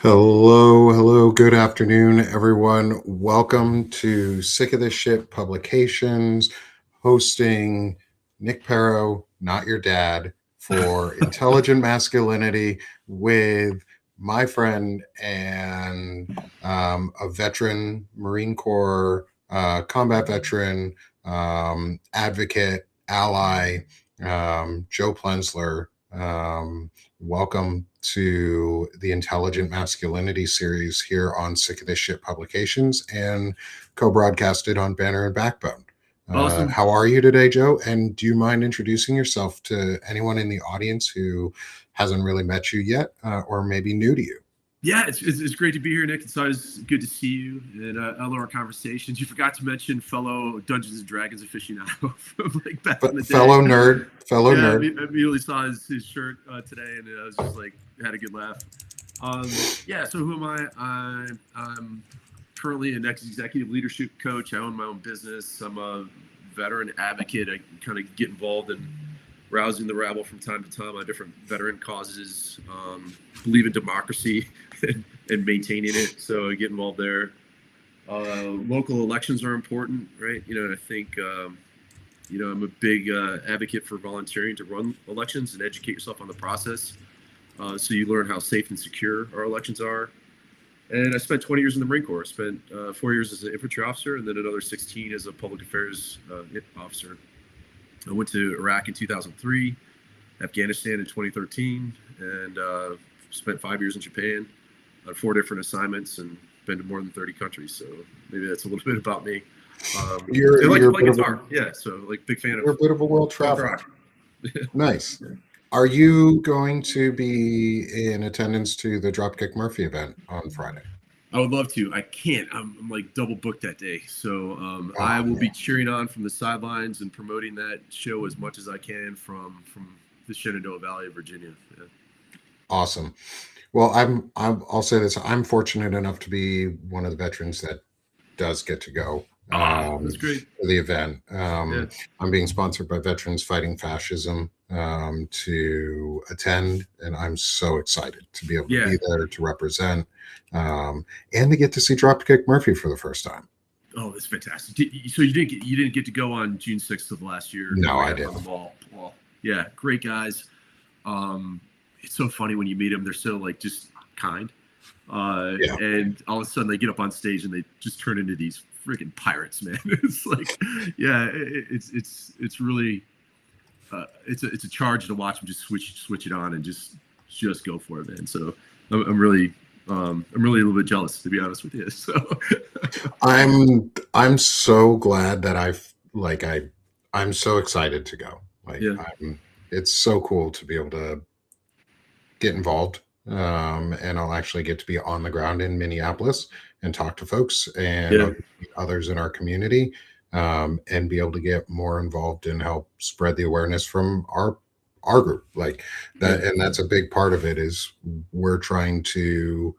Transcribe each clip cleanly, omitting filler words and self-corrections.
Hello, good afternoon, everyone. Welcome to Sick of This Shit Publications, hosting Nick Paro, not your dad, for Intelligent Masculinity with my friend and a veteran Marine Corps, combat veteran, advocate, ally, Joe Plenzler. Welcome to the Intelligent Masculinity series here on Sick of This Shit Publications and co-broadcasted on Banner and Backbone. Awesome. How are you today, Joe? And do you mind introducing yourself to anyone in the audience who hasn't really met you yet or maybe new to you? Yeah, it's great to be here, Nick. It's always good to see you, and I love our conversations. You forgot to mention fellow Dungeons and Dragons aficionado from like back in the day. Fellow Yeah, I nerd. immediately saw his shirt today, and I was just like, had a good laugh. Yeah, so who am I? I'm currently an executive leadership coach. I own my own business. I'm a veteran advocate. I kind of get involved in rousing the rabble from time to time on different veteran causes. Believe in democracy and maintaining it, so I get involved there. Local elections are important, right? I think I'm a big advocate for volunteering to run elections and educate yourself on the process, so you learn how safe and secure our elections are. And I spent 20 years in the Marine Corps. I spent 4 years as an infantry officer, and then another 16 as a public affairs officer. I went to Iraq in 2003, Afghanistan in 2013, and spent 5 years in Japan on 4 different assignments and been to more than 30 countries. So maybe that's a little bit about me. You're I like a to play bit of guitar. Yeah, so like big fan you're a of bit of a world punk traveler. rock. Nice. Are you going to be in attendance to the Dropkick Murphy event on Friday? I would love to. I can't. I'm like double booked that day. So I Oh, will man. be cheering on from the sidelines and promoting that show as much as I can from the Shenandoah Valley of Virginia. Yeah. Awesome. Well, I'll say this. I'm fortunate enough to be one of the veterans that does get to go That's great. to the event. Yeah. I'm being sponsored by Veterans Fighting Fascism to attend, and I'm so excited to be able to Yeah. be there to represent and to get to see Dropkick Murphy for the first time. Oh, that's fantastic. So you didn't get to go on June 6th of last year? No, I On the didn't. mall. Well, yeah, great guys. It's so funny when you meet them. They're so like just kind. Yeah. And all of a sudden they get up on stage and they just turn into these freaking pirates, man. It's like, yeah, it's really it's a charge to watch them just switch it on and just go for it, man. So I'm really a little bit jealous, to be honest with you. So I'm so glad that I'm so excited to go. yeah, It's so cool to be able to get involved. And I'll actually get to be on the ground in Minneapolis and talk to folks and yeah, I'll get to meet others in our community, and be able to get more involved and help spread the awareness from our group like that. yeah. And that's a big part of it is we're trying to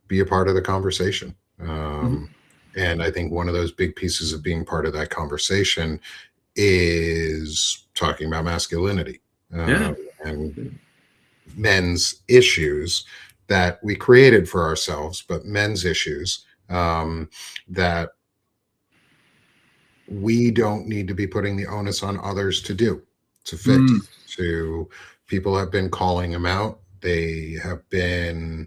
be a part of the conversation. Mhm. And I think one of those big pieces of being part of that conversation is talking about masculinity, Yeah. and men's issues that we created for ourselves, but men's issues that we don't need to be putting the onus on others to fix. Mm. To people have been calling them out. They have been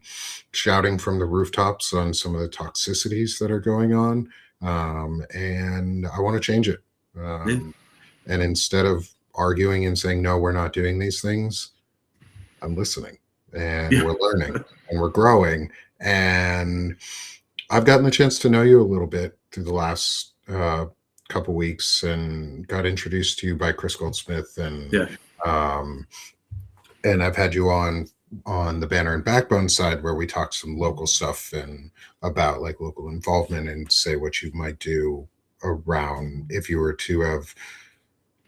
shouting from the rooftops on some of the toxicities that are going on, and I want to change it. Yeah. And instead of arguing and saying no, we're not doing these things, I'm listening and Yeah. we're learning and we're growing. And I've gotten the chance to know you a little bit through the last couple weeks and got introduced to you by Chris Goldsmith Yeah. um, and I've had you on the Banner and Backbone side where we talk some local stuff and about like local involvement and say what you might do around if you were to have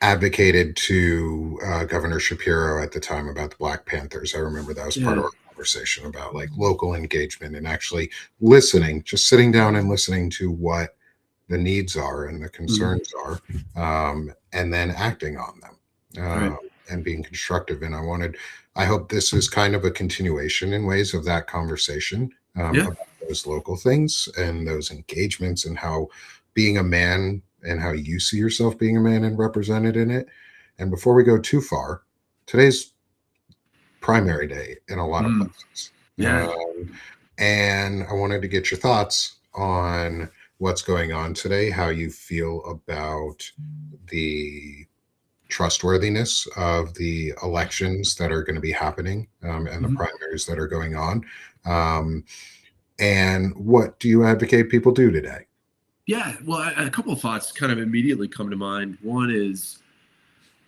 advocated to Governor Shapiro at the time about the Black Panthers. I remember that was part Yeah. of our conversation about like local engagement and actually listening, just sitting down and listening to what the needs are and the Mhm. concerns are, and then acting on them, Right. and being constructive. And I hope this is kind of a continuation in ways of that conversation. Yeah. about those local things and those engagements and how being a man and how you see yourself being a man and represented in it. And before we go too far, today's primary day in a lot of Mm, places. yeah. And I wanted to get your thoughts on what's going on today, how you feel about the trustworthiness of the elections that are going to be happening and the Mhm. primaries that are going on. Um, and what do you advocate people do today? Yeah. Well, a couple of thoughts kind of immediately come to mind. One is,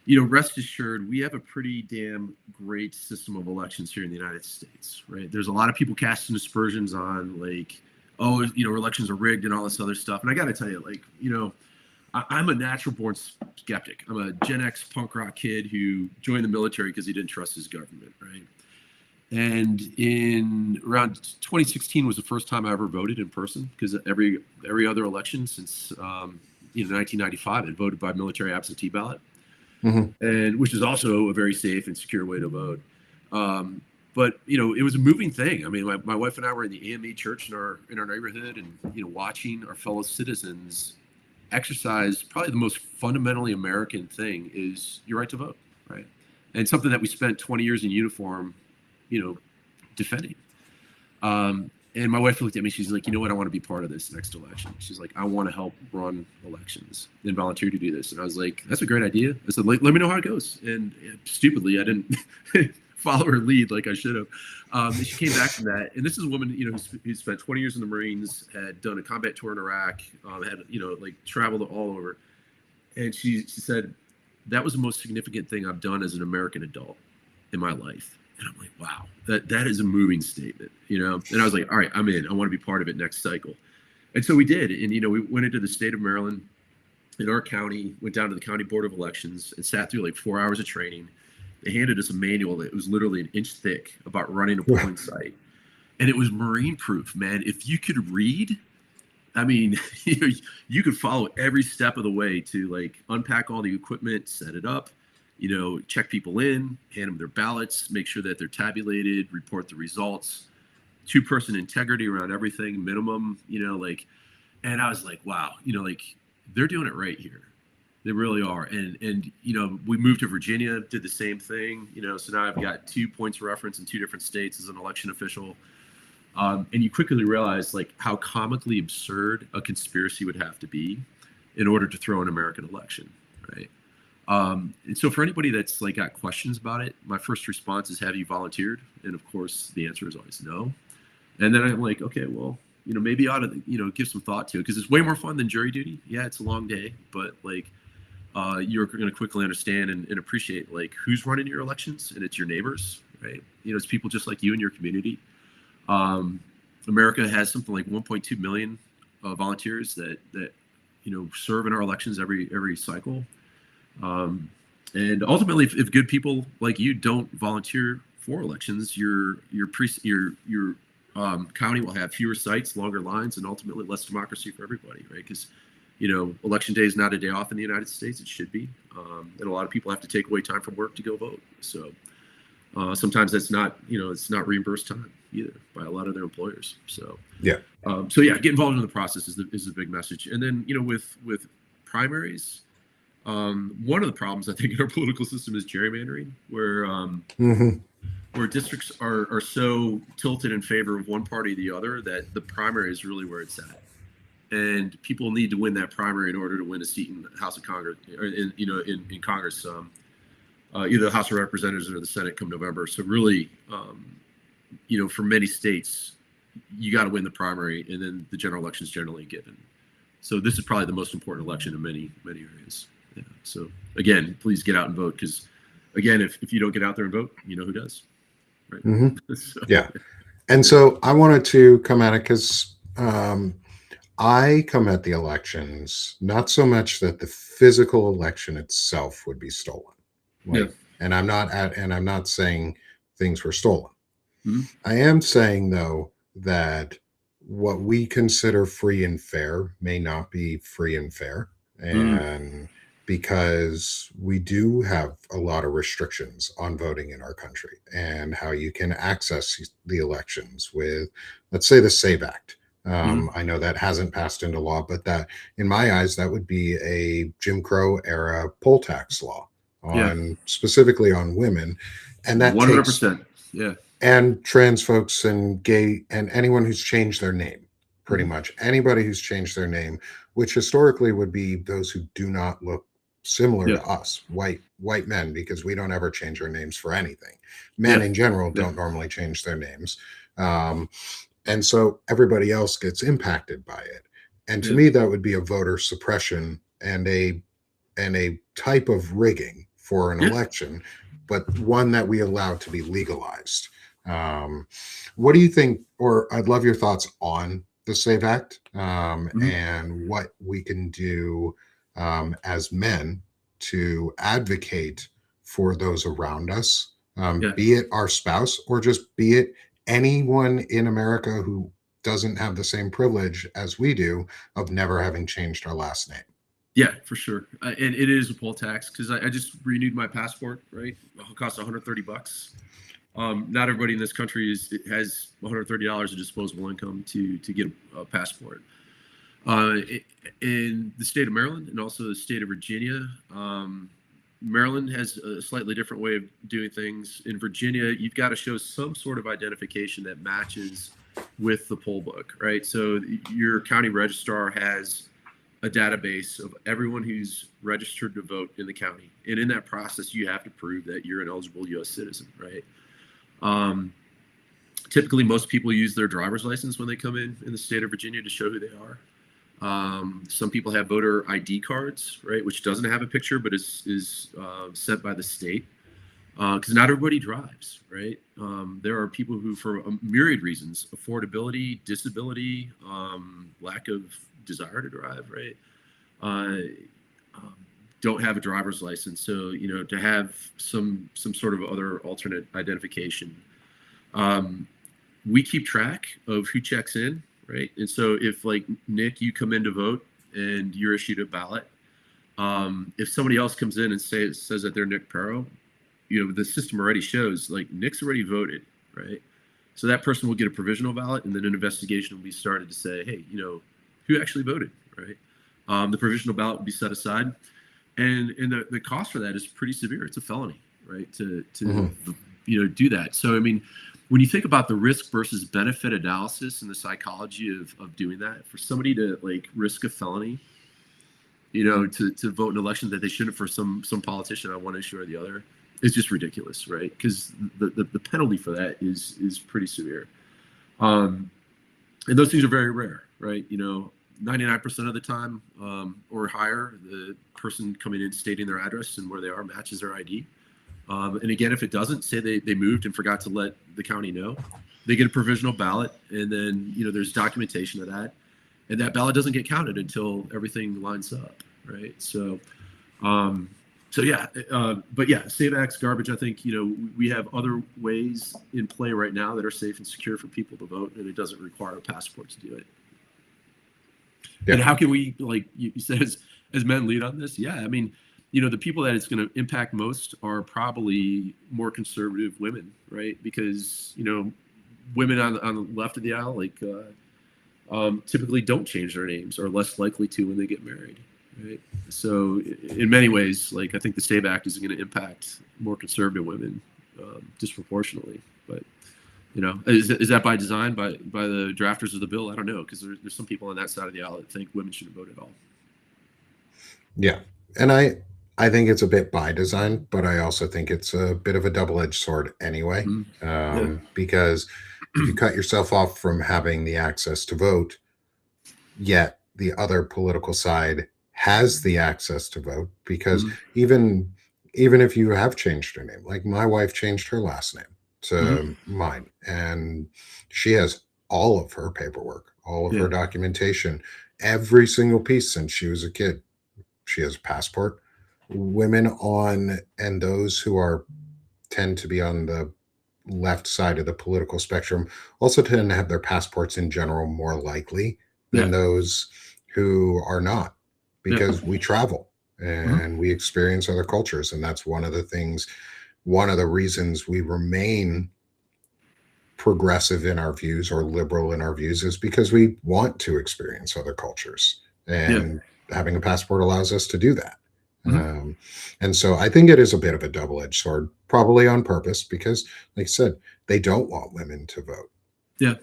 rest assured, we have a pretty damn great system of elections here in the United States, right? There's a lot of people casting aspersions on, like, oh, elections are rigged and all this other stuff. And I got to tell you, like, I'm a natural born skeptic. I'm a Gen X punk rock kid who joined the military because he didn't trust his government, right? And in around 2016 was the first time I ever voted in person, because every other election since 1995 had voted by military absentee ballot, Mhm. and which is also a very safe and secure way to vote. Um, but it was a moving thing. I mean, my wife and I were in the AME church in our neighborhood, and watching our fellow citizens exercise probably the most fundamentally American thing is your right to vote, right? And something that we spent 20 years in uniform, defending. And my wife looked at me. She's like, you know what? I want to be part of this next election. She's like, I want to help run elections and volunteer to do this. And I was like, that's a great idea. I said, let me know how it goes. And stupidly, I didn't follow her lead like I should have. And she came back from that. And this is a woman, who spent 20 years in the Marines, had done a combat tour in Iraq, had, traveled all over. And she said, that was the most significant thing I've done as an American adult in my life. And I'm like, wow, that is a moving statement, And I was like, all right, I'm in. I want to be part of it next cycle. And so we did. And, we went into the state of Maryland in our county, went down to the county board of elections and sat through like 4 hours of training. They handed us a manual that was literally an inch thick about running a polling site. And it was Marine proof, man. If you could read, I mean, you could follow every step of the way to like unpack all the equipment, set it up, check people in, hand them their ballots, make sure that they're tabulated, report the results, two-person integrity around everything, minimum, and I was like, wow, they're doing it right here. They really are. And we moved to Virginia, did the same thing, so now I've got 2 points of reference in 2 different states as an election official. And you quickly realize like how comically absurd a conspiracy would have to be in order to throw an American election, right? And so for anybody that's like got questions about it, my first response is, have you volunteered? And of course, the answer is always no. And then I'm like, okay, well, maybe I ought to, give some thought to it, because it's way more fun than jury duty. Yeah, it's a long day, but like, you're going to quickly understand and appreciate like who's running your elections, and it's your neighbors, right? It's people just like you in your community. America has something like 1.2 million volunteers that serve in our elections every cycle. And ultimately, if good people like you don't volunteer for elections, your county will have fewer sites, longer lines, and ultimately less democracy for everybody, right? Because election day is not a day off in the United States. It should be, and a lot of people have to take away time from work to go vote. So sometimes that's not, it's not reimbursed time either by a lot of their employers. So Yeah. get involved in the process is the big message. And then with primaries. One of the problems I think in our political system is gerrymandering, where Mhm. where districts are so tilted in favor of one party or the other that the primary is really where it's at, and people need to win that primary in order to win a seat in the House of Congress, or in Congress, either the House of Representatives or the Senate come November. So really, for many states, you got to win the primary, and then the general election is generally given. So this is probably the most important election in many areas. Yeah. So again, please get out and vote, because again, if you don't get out there and vote, you know who does, right? Mhm. So, Yeah. And so I wanted to come at it because I come at the elections not so much that the physical election itself would be stolen, yeah. like, and I'm not saying things were stolen. Mhm. I am saying though that what we consider free and fair may not be free and fair, Mm. and because we do have a lot of restrictions on voting in our country and how you can access the elections with, let's say, the SAVE Act. Mhm. I know that hasn't passed into law, but that, in my eyes, that would be a Jim Crow era poll tax law Yeah, on specifically on women, and that takes 100%. Yeah. and trans folks and gay and anyone who's changed their name, pretty Mhm. much anybody who's changed their name, which historically would be those who do not look similar Yeah. to us, white men, because we don't ever change our names for anything. Men Yeah. in general Yeah. don't normally change their names, um, and so everybody else gets impacted by it. And to Yeah. me, that would be a voter suppression and a type of rigging for an Yeah. election, but one that we allow to be legalized. Um, what do you think? Or I'd love your thoughts on the SAVE Act, Mhm. and what we can do as men to advocate for those around us, Yeah. be it our spouse or just be it anyone in America who doesn't have the same privilege as we do of never having changed our last name. Yeah, for sure. And it is a poll tax because I just renewed my passport, right? It costs $130. Not everybody in this country has $130 of disposable income to get a passport. In the state of Maryland and also the state of Virginia, Maryland has a slightly different way of doing things. In Virginia, you've got to show some sort of identification that matches with the poll book, right? So your county registrar has a database of everyone who's registered to vote in the county. And in that process, you have to prove that you're an eligible U.S. citizen, right? Um, Typically, most people use their driver's license when they come in the state of Virginia to show who they are. Some people have voter ID cards, right, which doesn't have a picture, but is sent by the state because not everybody drives, right? There are people who, for a myriad reasons, affordability, disability, lack of desire to drive, right, uh, um, don't have a driver's license. So to have some sort of other alternate identification. Um, we keep track of who checks in, right? And so if, like, Nick, you come in to vote and you're issued a ballot, if somebody else comes in and says that they're Nick Paro, the system already shows like Nick's already voted, right? So that person will get a provisional ballot, and then an investigation will be started to say, hey, who actually voted, right? The provisional ballot will be set aside, and the cost for that is pretty severe. It's a felony, right? To Mhm. do that. So I mean, when you think about the risk versus benefit analysis and the psychology of doing that, for somebody to like risk a felony, to vote in an election that they shouldn't for some politician on one issue or the other, is just ridiculous, right? Because the penalty for that is pretty severe. And those things are very rare, right? 99% of the time or higher, the person coming in stating their address and where they are matches their ID. And again, if it doesn't, say they moved and forgot to let the county know, they get a provisional ballot, and then there's documentation of that, and that ballot doesn't get counted until everything lines up, right? Um, so yeah, but yeah, Save Act's garbage. I think we have other ways in play right now that are safe and secure for people to vote, and it doesn't require a passport to do it. Yeah. And how can we, like you said, as men lead on this? Yeah, I mean, the people that it's going to impact most are probably more conservative women, right? Because women on the left of the aisle, like typically don't change their names, or less likely to when they get married, right? So in many ways, like I think the SAVE Act is going to impact more conservative women disproportionately. But is that by design by the drafters of the bill? I don't know, because there's some people on that side of the aisle that think women shouldn't vote at all. Yeah. And I think it's a bit by design, but I also think it's a bit of a double-edged sword anyway. Mm-hmm. Yeah. Because if you cut yourself off from having the access to vote, yet the other political side has the access to vote, because Mm-hmm. even if you have changed her name, like my wife changed her last name Mm-hmm. to mine, and she has all of her paperwork, all of Yeah. her documentation, every single piece since she was a kid. She has a passport. Women on and those who are tend to be on the left side of the political spectrum also tend to have their passports in general more likely than Yeah. those who are not, Yeah. because we travel and we experience other cultures. And that's one of the reasons we remain progressive in our views or liberal in our views is because we want to experience other cultures. And having a passport allows us to do that. And so I think it is a bit of a double-edged sword, probably on purpose, because, like I said, they don't want women to vote. Yeah.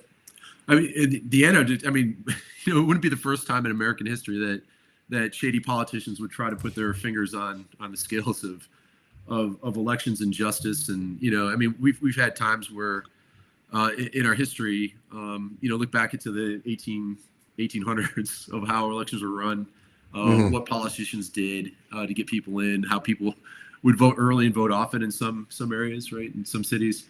I mean, the antidote, I mean, it wouldn't be the first time in American history that shady politicians would try to put their fingers on the scales of elections and justice. And, I mean, we've had times where in our history, look back into the 1800s of how elections were run, what politicians did to get people in, how people would vote early and vote often in some areas, right? In some cities,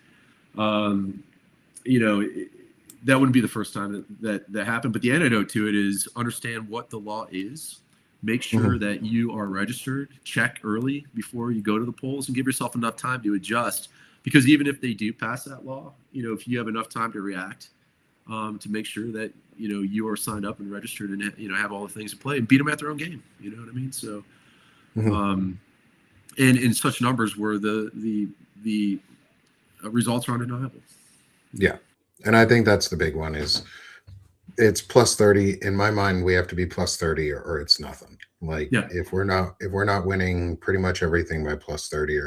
that wouldn't be the first time that happened. But the antidote to it is understand what the law is. Make sure that you are registered. Check early before you go to the polls, and give yourself enough time to adjust. Because even if they do pass that law, if you have enough time to react, to make sure that you are signed up and registered and have all the things in play and beat them at their own game. You know what I mean? So, and in such numbers where the results are undeniable. Yeah. And I think that's the big one is it's plus 30. In my mind, we have to be plus 30 or it's nothing. Like if we're not winning pretty much everything by plus 30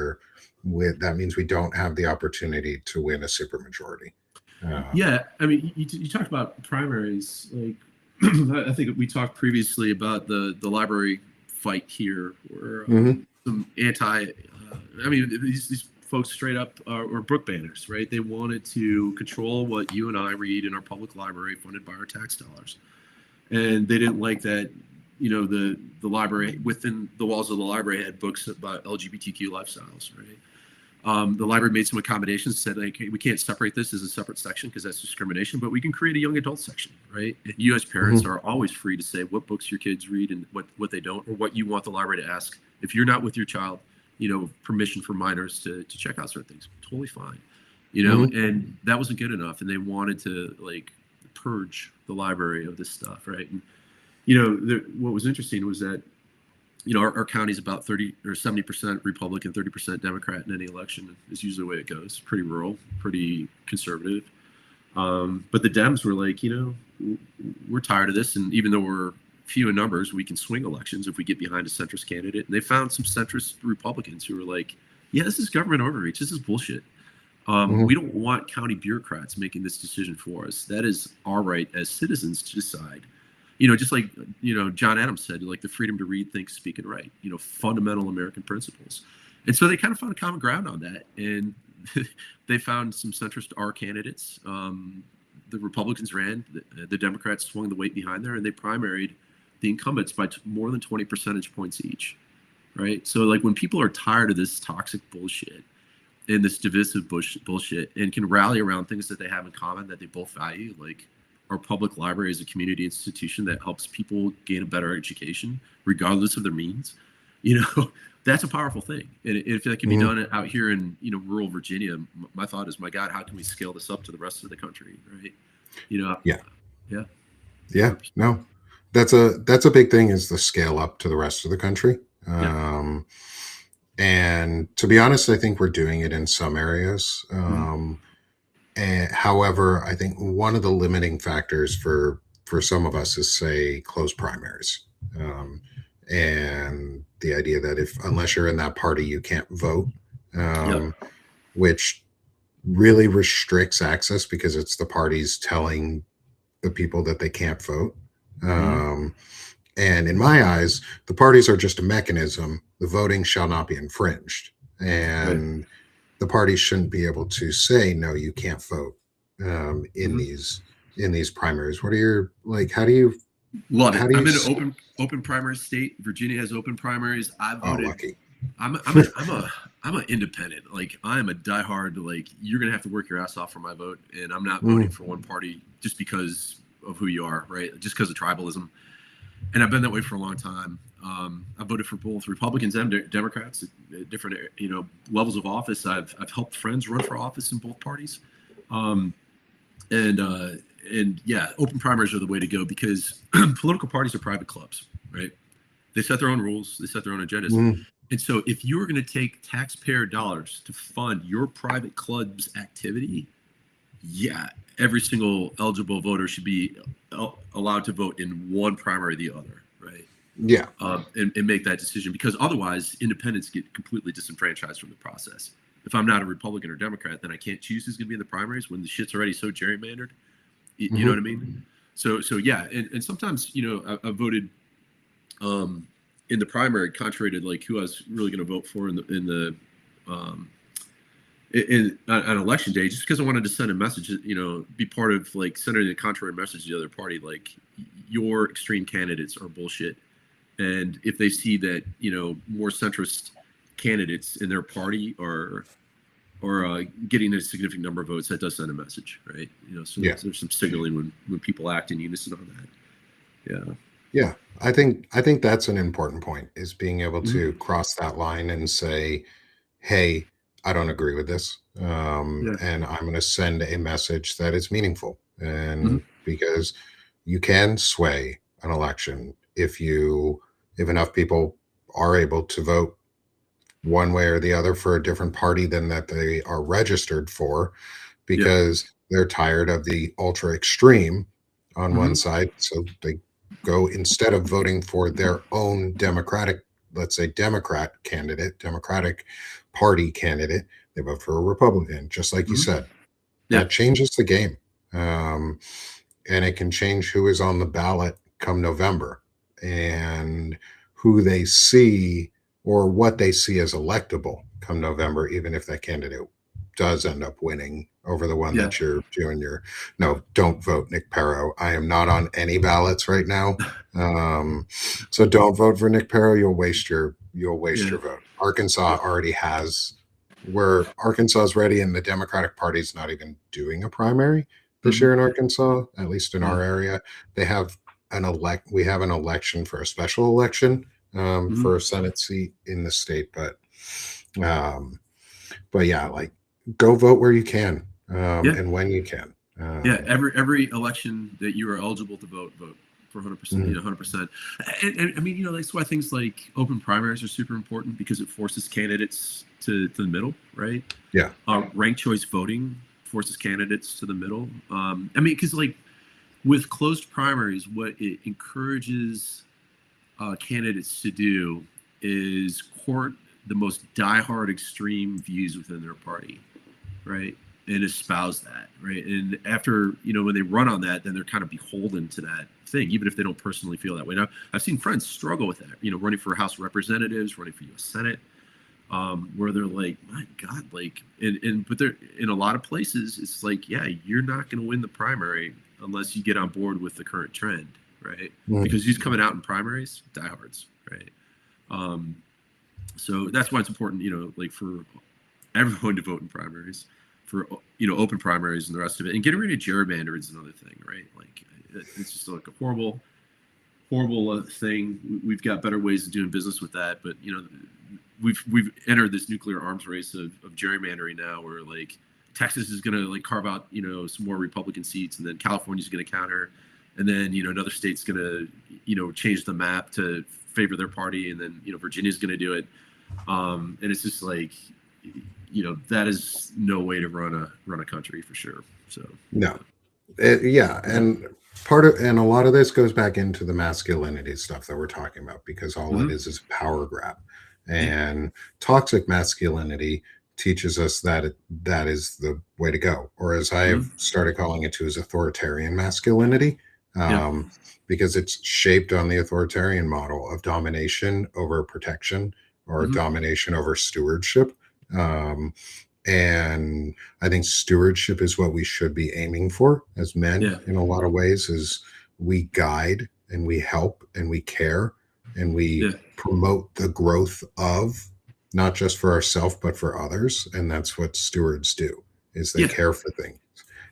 that means we don't have the opportunity to win a supermajority. I mean, you talked about primaries. Like, I think we talked previously about the library fight here, where some these folks straight up were book banners, right? They wanted to control what you and I read in our public library funded by our tax dollars. And they didn't like that, the library, within the walls of the library, had books about LGBTQ lifestyles, right? The library made some accommodations, said, like, we can't separate this as a separate section because that's discrimination, but we can create a young adult section, right? And you as parents are always free to say what books your kids read and what they don't, or what you want the library to ask. If you're not with your child, permission for minors to check out certain things, totally fine, and that wasn't good enough. And they wanted to purge the library of this stuff, right? And, what was interesting was that, our county is about 30 or 70% Republican, 30% Democrat in any election is usually the way it goes. Pretty rural, pretty conservative. But the Dems were like, we're tired of this. And even though we're few in numbers, we can swing elections if we get behind a centrist candidate. And they found some centrist Republicans who were like, yeah, this is government overreach. This is bullshit. We don't want county bureaucrats making this decision for us. That is our right as citizens to decide. Just like, John Adams said, like the freedom to read, think, speak, and write, fundamental American principles. And so they kind of found a common ground on that. And they found some centrist R candidates. The Republicans ran, the Democrats swung the weight behind there, and they primaried the incumbents by more than 20 percentage points each, right? So like when people are tired of this toxic bullshit and this divisive bullshit and can rally around things that they have in common that they both value, like our public library is a community institution that helps people gain a better education, regardless of their means. That's a powerful thing. And if that can be done out here in, rural Virginia, my thought is, my God, how can we scale this up to the rest of the country? Right. Yeah. No, that's a big thing, is the scale up to the rest of the country. And to be honest, I think we're doing it in some areas. And however, I think one of the limiting factors for some of us is, say, closed primaries, and the idea that unless you're in that party, you can't vote, which really restricts access because it's the parties telling the people that they can't vote. And in my eyes, the parties are just a mechanism. The voting shall not be infringed, and the parties shouldn't be able to say, no, you can't vote in these primaries. What are your, how do you love it? I'm in an open primary state. Virginia has open primaries. I voted. Oh, lucky. I'm an independent. Like, I am a diehard. Like, you're gonna have to work your ass off for my vote, and I'm not voting for one party just because of who you are, right? Just because of tribalism. And I've been that way for a long time. I voted for both Republicans and Democrats at different, levels of office. I've helped friends run for office in both parties. And open primaries are the way to go, because political parties are private clubs, right? They set their own rules. They set their own agendas. Mm, And so if you were going to take taxpayer dollars to fund your private club's activity, yeah, every single eligible voter should be allowed to vote in one primary or the other, right? yeah. And make that decision, because otherwise independents get completely disenfranchised from the process. If I'm not a Republican or Democrat, then I can't choose who's going to be in the primaries when the shit's already so gerrymandered. You know what I mean? So yeah, and sometimes I voted in the primary contrary to like who I was really going to vote for um, on election day, just because I wanted to send a message, be part of like sending a contrary message to the other party, like your extreme candidates are bullshit. And if they see that, more centrist candidates in their party are getting a significant number of votes, that does send a message, right? So Yeah. there's some signaling when people act in unison on that. Yeah. Yeah. I think that's an important point, is being able Mhm. to cross that line and say, hey, I don't agree with this. Yeah. And I'm going to send a message that is meaningful. Mhm. And because you can sway an election if enough people are able to vote one way or the other for a different party than that they are registered for, Yeah. because they're tired of the ultra extreme on one Mhm. side. So they go, instead of voting for their own Democratic, let's say Democratic Party candidate, they vote for a Republican, just like you Mhm. said. Yeah. That changes the game. Um, and it can change who is on the ballot come November, and who they see or what they see as electable come November, even if that candidate does end up winning over the one Yeah. that you're doing your no, don't vote Nick Paro. I am not on any ballots right now. So don't vote for Nick Paro. You'll waste Yeah. your vote. Arkansas already has where Arkansas is ready, and the Democratic Party is not even doing a primary this Mhm. year in Arkansas, at least in Yeah. our area. They have we have an election for a special election Mhm. for a Senate seat in the state, um, but yeah, like, go vote where you can, Yeah. and when you can. Yeah, every election that you are eligible to vote for 100%. Mhm. 100%. And I mean, that's why things like open primaries are super important, because it forces candidates to the middle, right? Yeah. Ranked choice voting forces candidates to the middle. I mean, because like with closed primaries, what it encourages candidates to do is court the most diehard extreme views within their party, right? And espouse that, right? And after, when they run on that, then they're kind of beholden to that thing, even if they don't personally feel that way. Now, I've seen friends struggle with that, running for House of Representatives, running for U.S. Senate, where they're like, my God, like, but they're in a lot of places, it's like, yeah, you're not going to win the primary unless you get on board with the current trend, right? Mhm. Because who's coming out in primaries? Diehards, right? Um, so that's why it's important, like for everyone to vote in primaries, for open primaries and the rest of it, and getting rid of gerrymandering is another thing, right? Like it's just like a horrible thing. We've got better ways of doing business with that, but we've entered this nuclear arms race of gerrymandering now, where like Texas is going to like carve out some more Republican seats, and then California's going to counter, and then another state's going to change the map to favor their party, and then Virginia's going to do it, and it's just like that is no way to run a country for sure. So No. Yeah, and a lot of this goes back into the masculinity stuff that we're talking about, because all it mhm. is a power grab. Yeah. And toxic masculinity teaches us that that is the way to go, or as I have Mhm. started calling it too, is authoritarian masculinity, Yeah. um, because it's shaped on the authoritarian model of domination over protection, or Mhm. domination over stewardship. Um, and I think stewardship is what we should be aiming for as men Yeah. in a lot of ways, is we guide and we help and we care and we Yeah. promote the growth of, not just for ourselves but for others. And that's what stewards do, is they Yeah. care for things.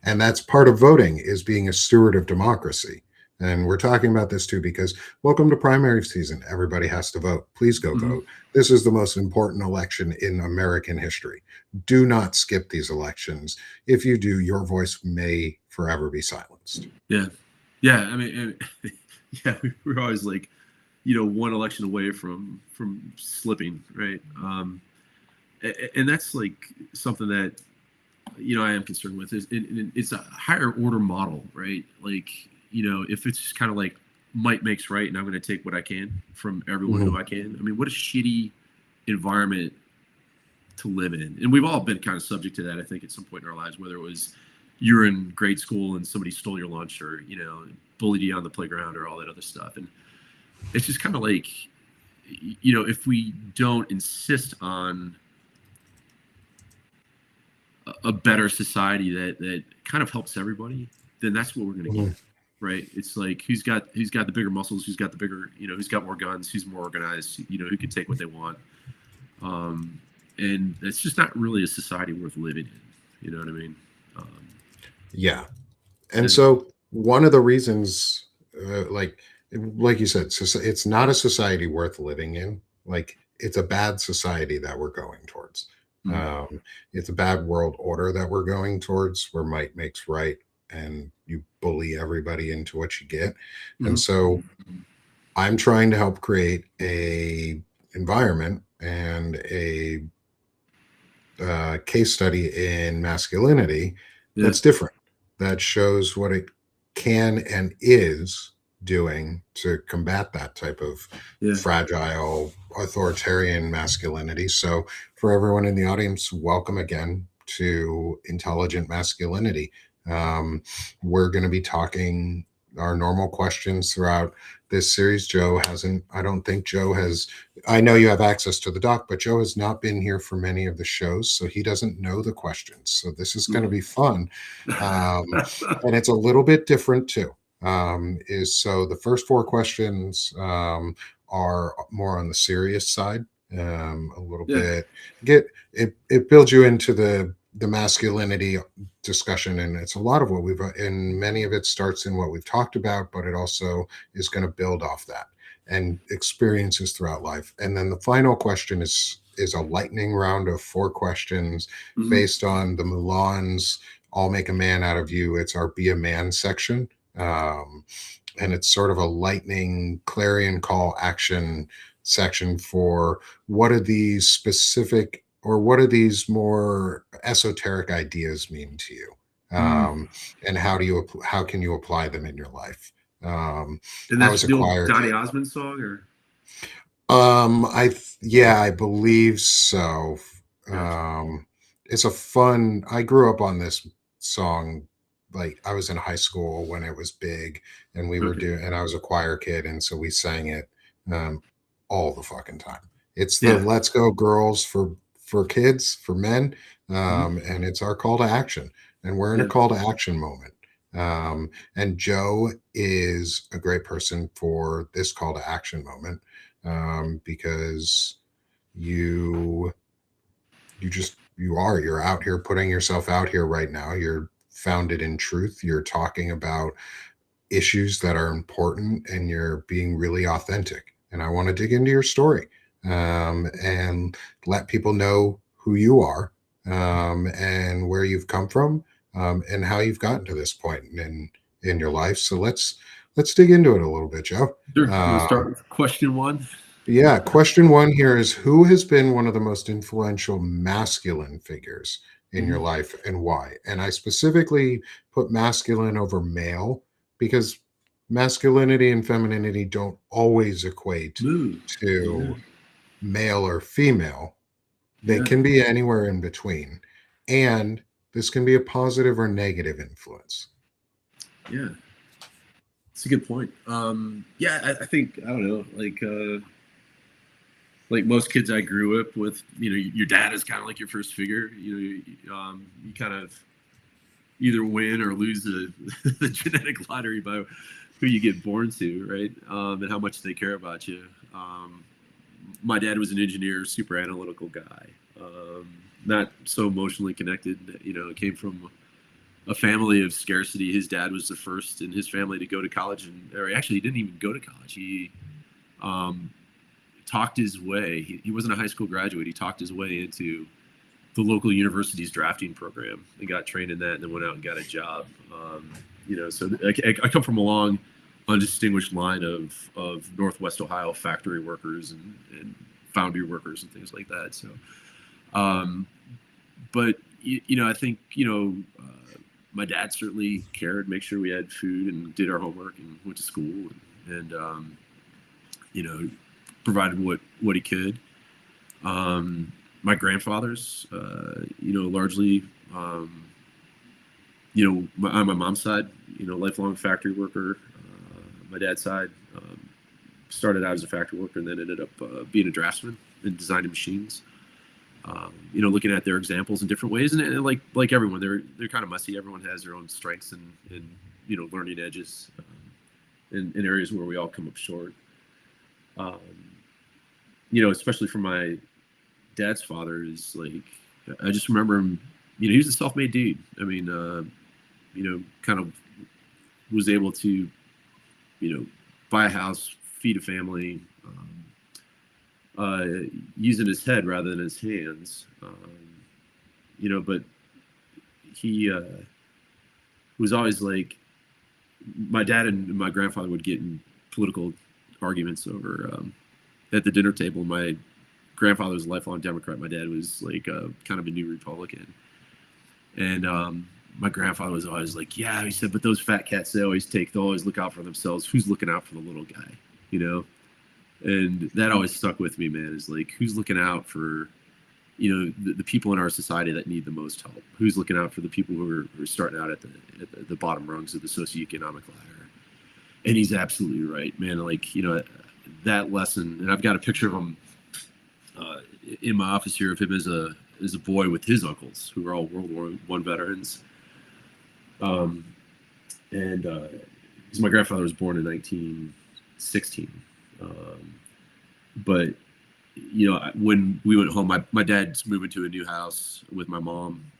And that's part of voting, is being a steward of democracy. And we're talking about this too because welcome to primary season. Everybody has to vote. Please go Mhm. vote. This is the most important election in American history. Do not skip these elections. If you do, your voice may forever be silenced. Yeah. Yeah. I mean, yeah, we were always like, one election away from slipping, right? And that's like something that I am concerned with. It's a higher order model, right? Like, if it's just kind of like might makes right, and I'm going to take what I can from everyone who I can. I mean, what a shitty environment to live in. And we've all been kind of subject to that, I think, at some point in our lives, whether it was you're in grade school and somebody stole your lunch, or bullied you on the playground, or all that other stuff. And it's just kind of like, if we don't insist on a better society that kind of helps everybody, then that's what we're going to get, right? It's like, who's got the bigger muscles, who's got the bigger, who's got more guns, who's more organized, who can take what they want. And it's just not really a society worth living in. You know what I mean? Yeah. And so one of the reasons, like you said, it's not a society worth living in. Like, it's a bad society that we're going towards. It's a bad world order that we're going towards, where might makes right, and you bully everybody into what you get. And so I'm trying to help create a environment and a case study in masculinity that's different, that shows what it can and is doing to combat that type of fragile authoritarian masculinity. So for everyone in the audience, welcome again to Intelligent Masculinity. We're going to be talking our normal questions throughout this series. I don't think Joe has, I know you have access to the doc, but Joe has not been here for many of the shows, so he doesn't know the questions. So this is going to be fun. And it's a little bit different too. So the first 4 questions are more on the serious side, a little bit. It builds you into the masculinity discussion, and it's a lot of what and many of it starts in what we've talked about, but it also is going to build off that and experiences throughout life. And then the final question is a lightning round of 4 questions based on the Mulan's I'll Make a Man Out of You. It's our Be a Man section. And it's sort of a lightning clarion call action section for what are these specific, or what do these more esoteric ideas mean to you? And how can you apply them in your life? And that's the old Donny Osmond song, or? I believe so. It's a fun, I grew up on this song. Like, I was in high school when it was big, and we were and I was a choir kid, and so we sang it all the fucking time. It's the Let's Go Girls for kids, for men, and it's our call to action, and we're in a call to action moment. And Joe is a great person for this call to action moment, because you're out here putting yourself out here right now. You're founded in truth. You're talking about issues that are important, and you're being really authentic. And I want to dig into your story, and let people know who you are, and where you've come from, and how you've gotten to this point in your life. So let's dig into it a little bit, Joe. Sure. We'll start with question 1. Yeah. Question 1 here is, who has been one of the most influential masculine figures in your life, and why? And I specifically put masculine over male, because masculinity and femininity don't always equate to male or female. They can be anywhere in between. And this can be a positive or negative influence. Yeah. It's a good point. I think, I don't know, like most kids I grew up with, your dad is kind of like your first figure. You kind of either win or lose the genetic lottery by who you get born to, right? And how much they care about you. My dad was an engineer, super analytical guy, not so emotionally connected. Came from a family of scarcity. His dad was the first in his family to go to college, or actually he didn't even go to college. He talked his way. He wasn't a high school graduate. He talked his way into the local university's drafting program and got trained in that, and then went out and got a job. So I come from a long undistinguished line of Northwest Ohio factory workers and foundry workers and things like that. So, but I think my dad certainly cared, make sure we had food and did our homework and went to school and provided what he could. My grandfathers, largely, on my mom's side, lifelong factory worker. My dad's side started out as a factory worker and then ended up being a draftsman and designing machines. Looking at their examples in different ways, and like everyone, they're kind of messy. Everyone has their own strengths and learning edges, in areas where we all come up short. Especially for my dad's father, is like, I just remember him. He was a self-made dude. I mean, kind of was able to, buy a house, feed a family, using his head rather than his hands. But he was always like, my dad and my grandfather would get in political arguments over at the dinner table. My grandfather was a lifelong Democrat. My dad was like kind of a new Republican. And my grandfather was always like, yeah, he said, but those fat cats, they always look out for themselves. Who's looking out for the little guy, And that always stuck with me, man, is like, who's looking out for, the people in our society that need the most help? Who's looking out for the people who are starting out at the bottom rungs of the socioeconomic ladder? And he's absolutely right, man. Like, that lesson, and I've got a picture of him in my office here of him as a boy with his uncles, who are all World War I veterans. Because my grandfather was born in 1916. But when we went home, my dad's moving to a new house with my mom,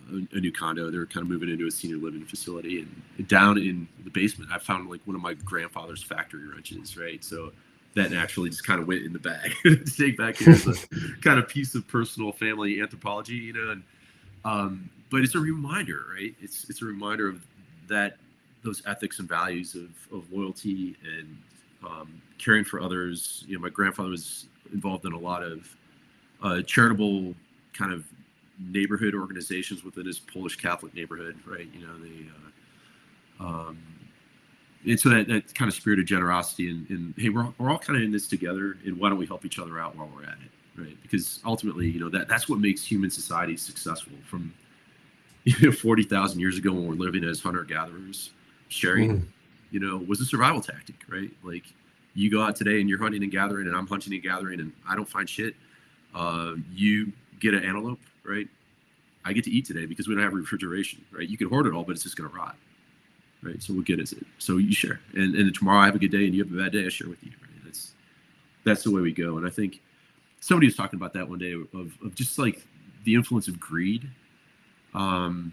a new condo. They were kind of moving into a senior living facility, and down in the basement, I found like one of my grandfather's factory wrenches, right? So that naturally just kind of went in the bag to take back here as a kind of piece of personal family anthropology, but it's a reminder, right? It's a reminder of those ethics and values of loyalty and caring for others. My grandfather was involved in a lot of charitable kind of neighborhood organizations within his Polish Catholic neighborhood, right? And so that kind of spirit of generosity and hey, we're all kind of in this together, and why don't we help each other out while we're at it, right? Because ultimately, that's what makes human society successful. From 40,000 years ago, when we're living as hunter-gatherers, sharing, was a survival tactic, right? Like, you go out today and you're hunting and gathering, and I'm hunting and gathering, and I don't find shit. You get an antelope, right? I get to eat today because we don't have refrigeration, right? You can hoard it all, but it's just going to rot, right? So what good is it? So you share, and tomorrow I have a good day and you have a bad day, I share with you, right? That's the way we go. And I think somebody was talking about that one day of just like the influence of greed, and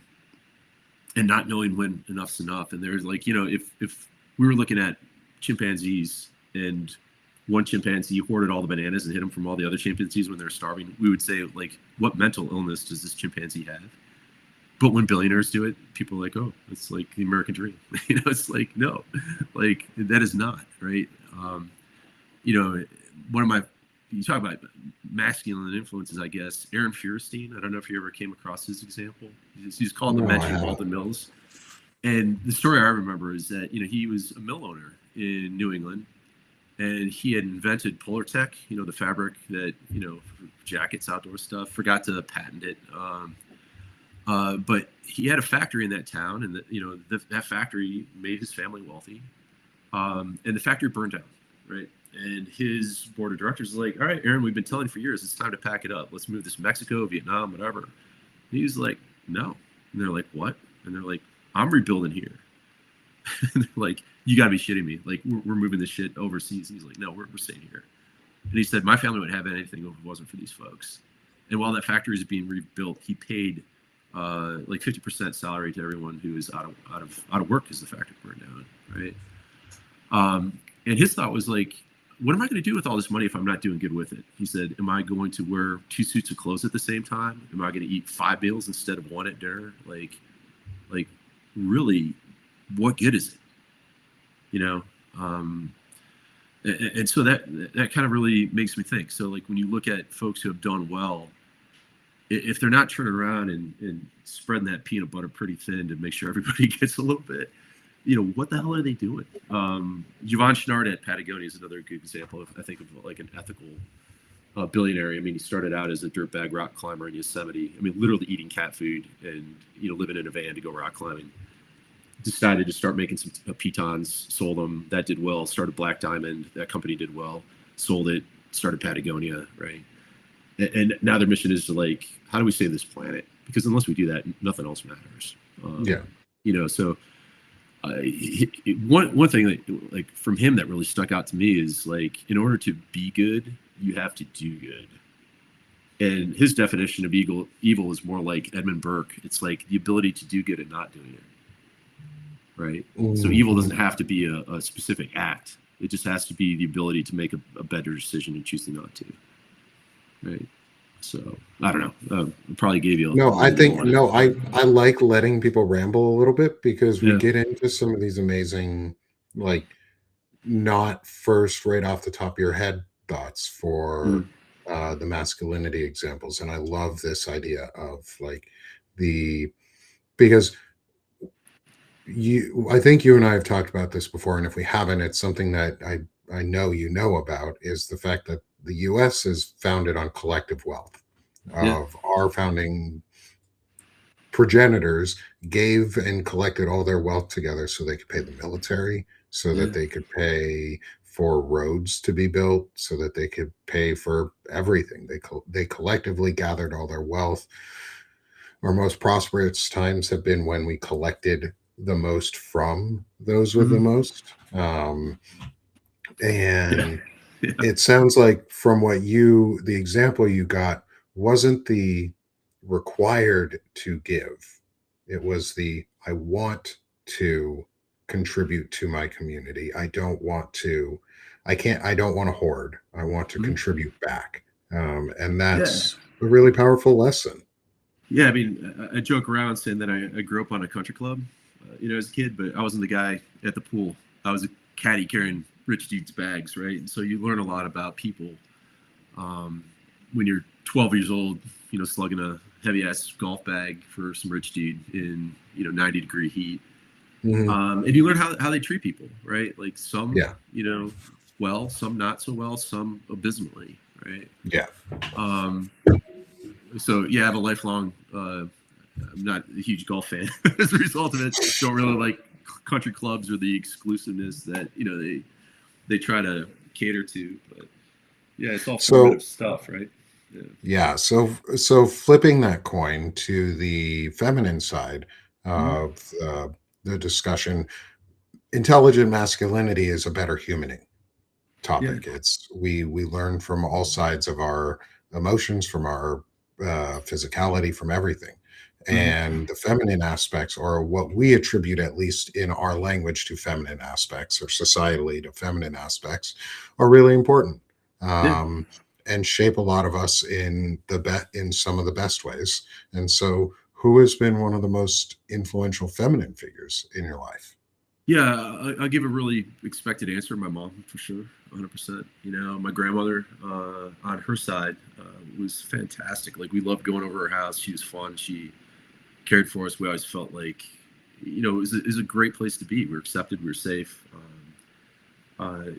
not knowing when enough's enough. And there's like, if we were looking at chimpanzees and one chimpanzee hoarded all the bananas and hid them from all the other chimpanzees when they're starving, we would say, like, what mental illness does this chimpanzee have? But when billionaires do it, people are like, oh, it's like the American dream. It's like, no, like, that is not, right? You talk about masculine influences, I guess. Aaron Feuerstein, I don't know if you ever came across his example. He's called the Mensch of Alden Mills. And the story I remember is that, he was a mill owner in New England, and he had invented Polartec, the fabric that, for jackets, outdoor stuff, forgot to patent it. But he had a factory in that town, and that factory made his family wealthy. And the factory burned down, right? And his board of directors was like, all right, Aaron, we've been telling you for years, it's time to pack it up. Let's move this to Mexico, Vietnam, whatever. And he was like, no. And they're like, what? And they're like, I'm rebuilding here. And they're like, you gotta be shitting me. Like, we're moving this shit overseas. And he's like, no, we're staying here. And he said, my family wouldn't have anything if it wasn't for these folks. And while that factory is being rebuilt, he paid like 50% salary to everyone who is out of work because the factory burned down, right? And his thought was like, what am I going to do with all this money if I'm not doing good with it? He said, am I going to wear 2 suits of clothes at the same time? Am I going to eat 5 meals instead of 1 at dinner? Like really, what good is it? And so that kind of really makes me think. So like when you look at folks who have done well, if they're not turning around and spreading that peanut butter pretty thin to make sure everybody gets a little bit, what the hell are they doing? Yvon Chouinard at Patagonia is another good example of, I think, of like an ethical billionaire. I mean, he started out as a dirtbag rock climber in Yosemite. I mean, literally eating cat food and living in a van to go rock climbing. Decided to start making some pitons, sold them. That did well. Started Black Diamond. That company did well. Sold it. Started Patagonia. Right. And now their mission is to like, how do we save this planet? Because unless we do that, nothing else matters. So one thing that, like, from him that really stuck out to me is like, in order to be good, you have to do good. And his definition of evil is more like Edmund Burke. It's like the ability to do good and not doing it. Right. Mm-hmm. So evil doesn't have to be a specific act. It just has to be the ability to make a better decision and choosing not to. Right. So I don't know. I probably gave you I like letting people ramble a little bit because we get into some of these amazing, like, not first right off the top of your head thoughts for the masculinity examples. And I love this idea of like because I think you and I have talked about this before, and if we haven't, it's something that I know about, is the fact that the U.S. is founded on collective wealth of our founding progenitors gave and collected all their wealth together so they could pay the military, so that they could pay for roads to be built, so that they could pay for everything. They collectively gathered all their wealth. Our most prosperous times have been when we collected the most from those with the most. It sounds like from the example you got wasn't the required to give. It was I want to contribute to my community. I don't want to hoard. I want to contribute back. And that's a really powerful lesson. Yeah. I mean, I joke around saying that I grew up on a country club, as a kid, but I wasn't the guy at the pool. I was a caddy carrying rich dudes' bags, right? And so you learn a lot about people when you're 12 years old, slugging a heavy-ass golf bag for some rich dude in, 90-degree heat. And you learn how they treat people, right? Like some, well, some not so well, some abysmally, right? Yeah. So, I have a lifelong... I'm not a huge golf fan as a result of it. Don't really like country clubs or the exclusiveness that they try to cater to. But it's all formative stuff, right? Yeah. So flipping that coin to the feminine side of the discussion, intelligent masculinity is a better humaning topic. It's we learn from all sides of our emotions, from our physicality, from everything. And the feminine aspects, or what we attribute, at least in our language, to feminine aspects, or societally to feminine aspects, are really important and shape a lot of us in some of the best ways. And so, who has been one of the most influential feminine figures in your life? Yeah, I'll give a really expected answer. My mom, for sure, 100%. My grandmother on her side was fantastic. Like, we loved going over her house. She was fun. She cared for us. We always felt like, it was a great place to be. We were accepted. We were safe.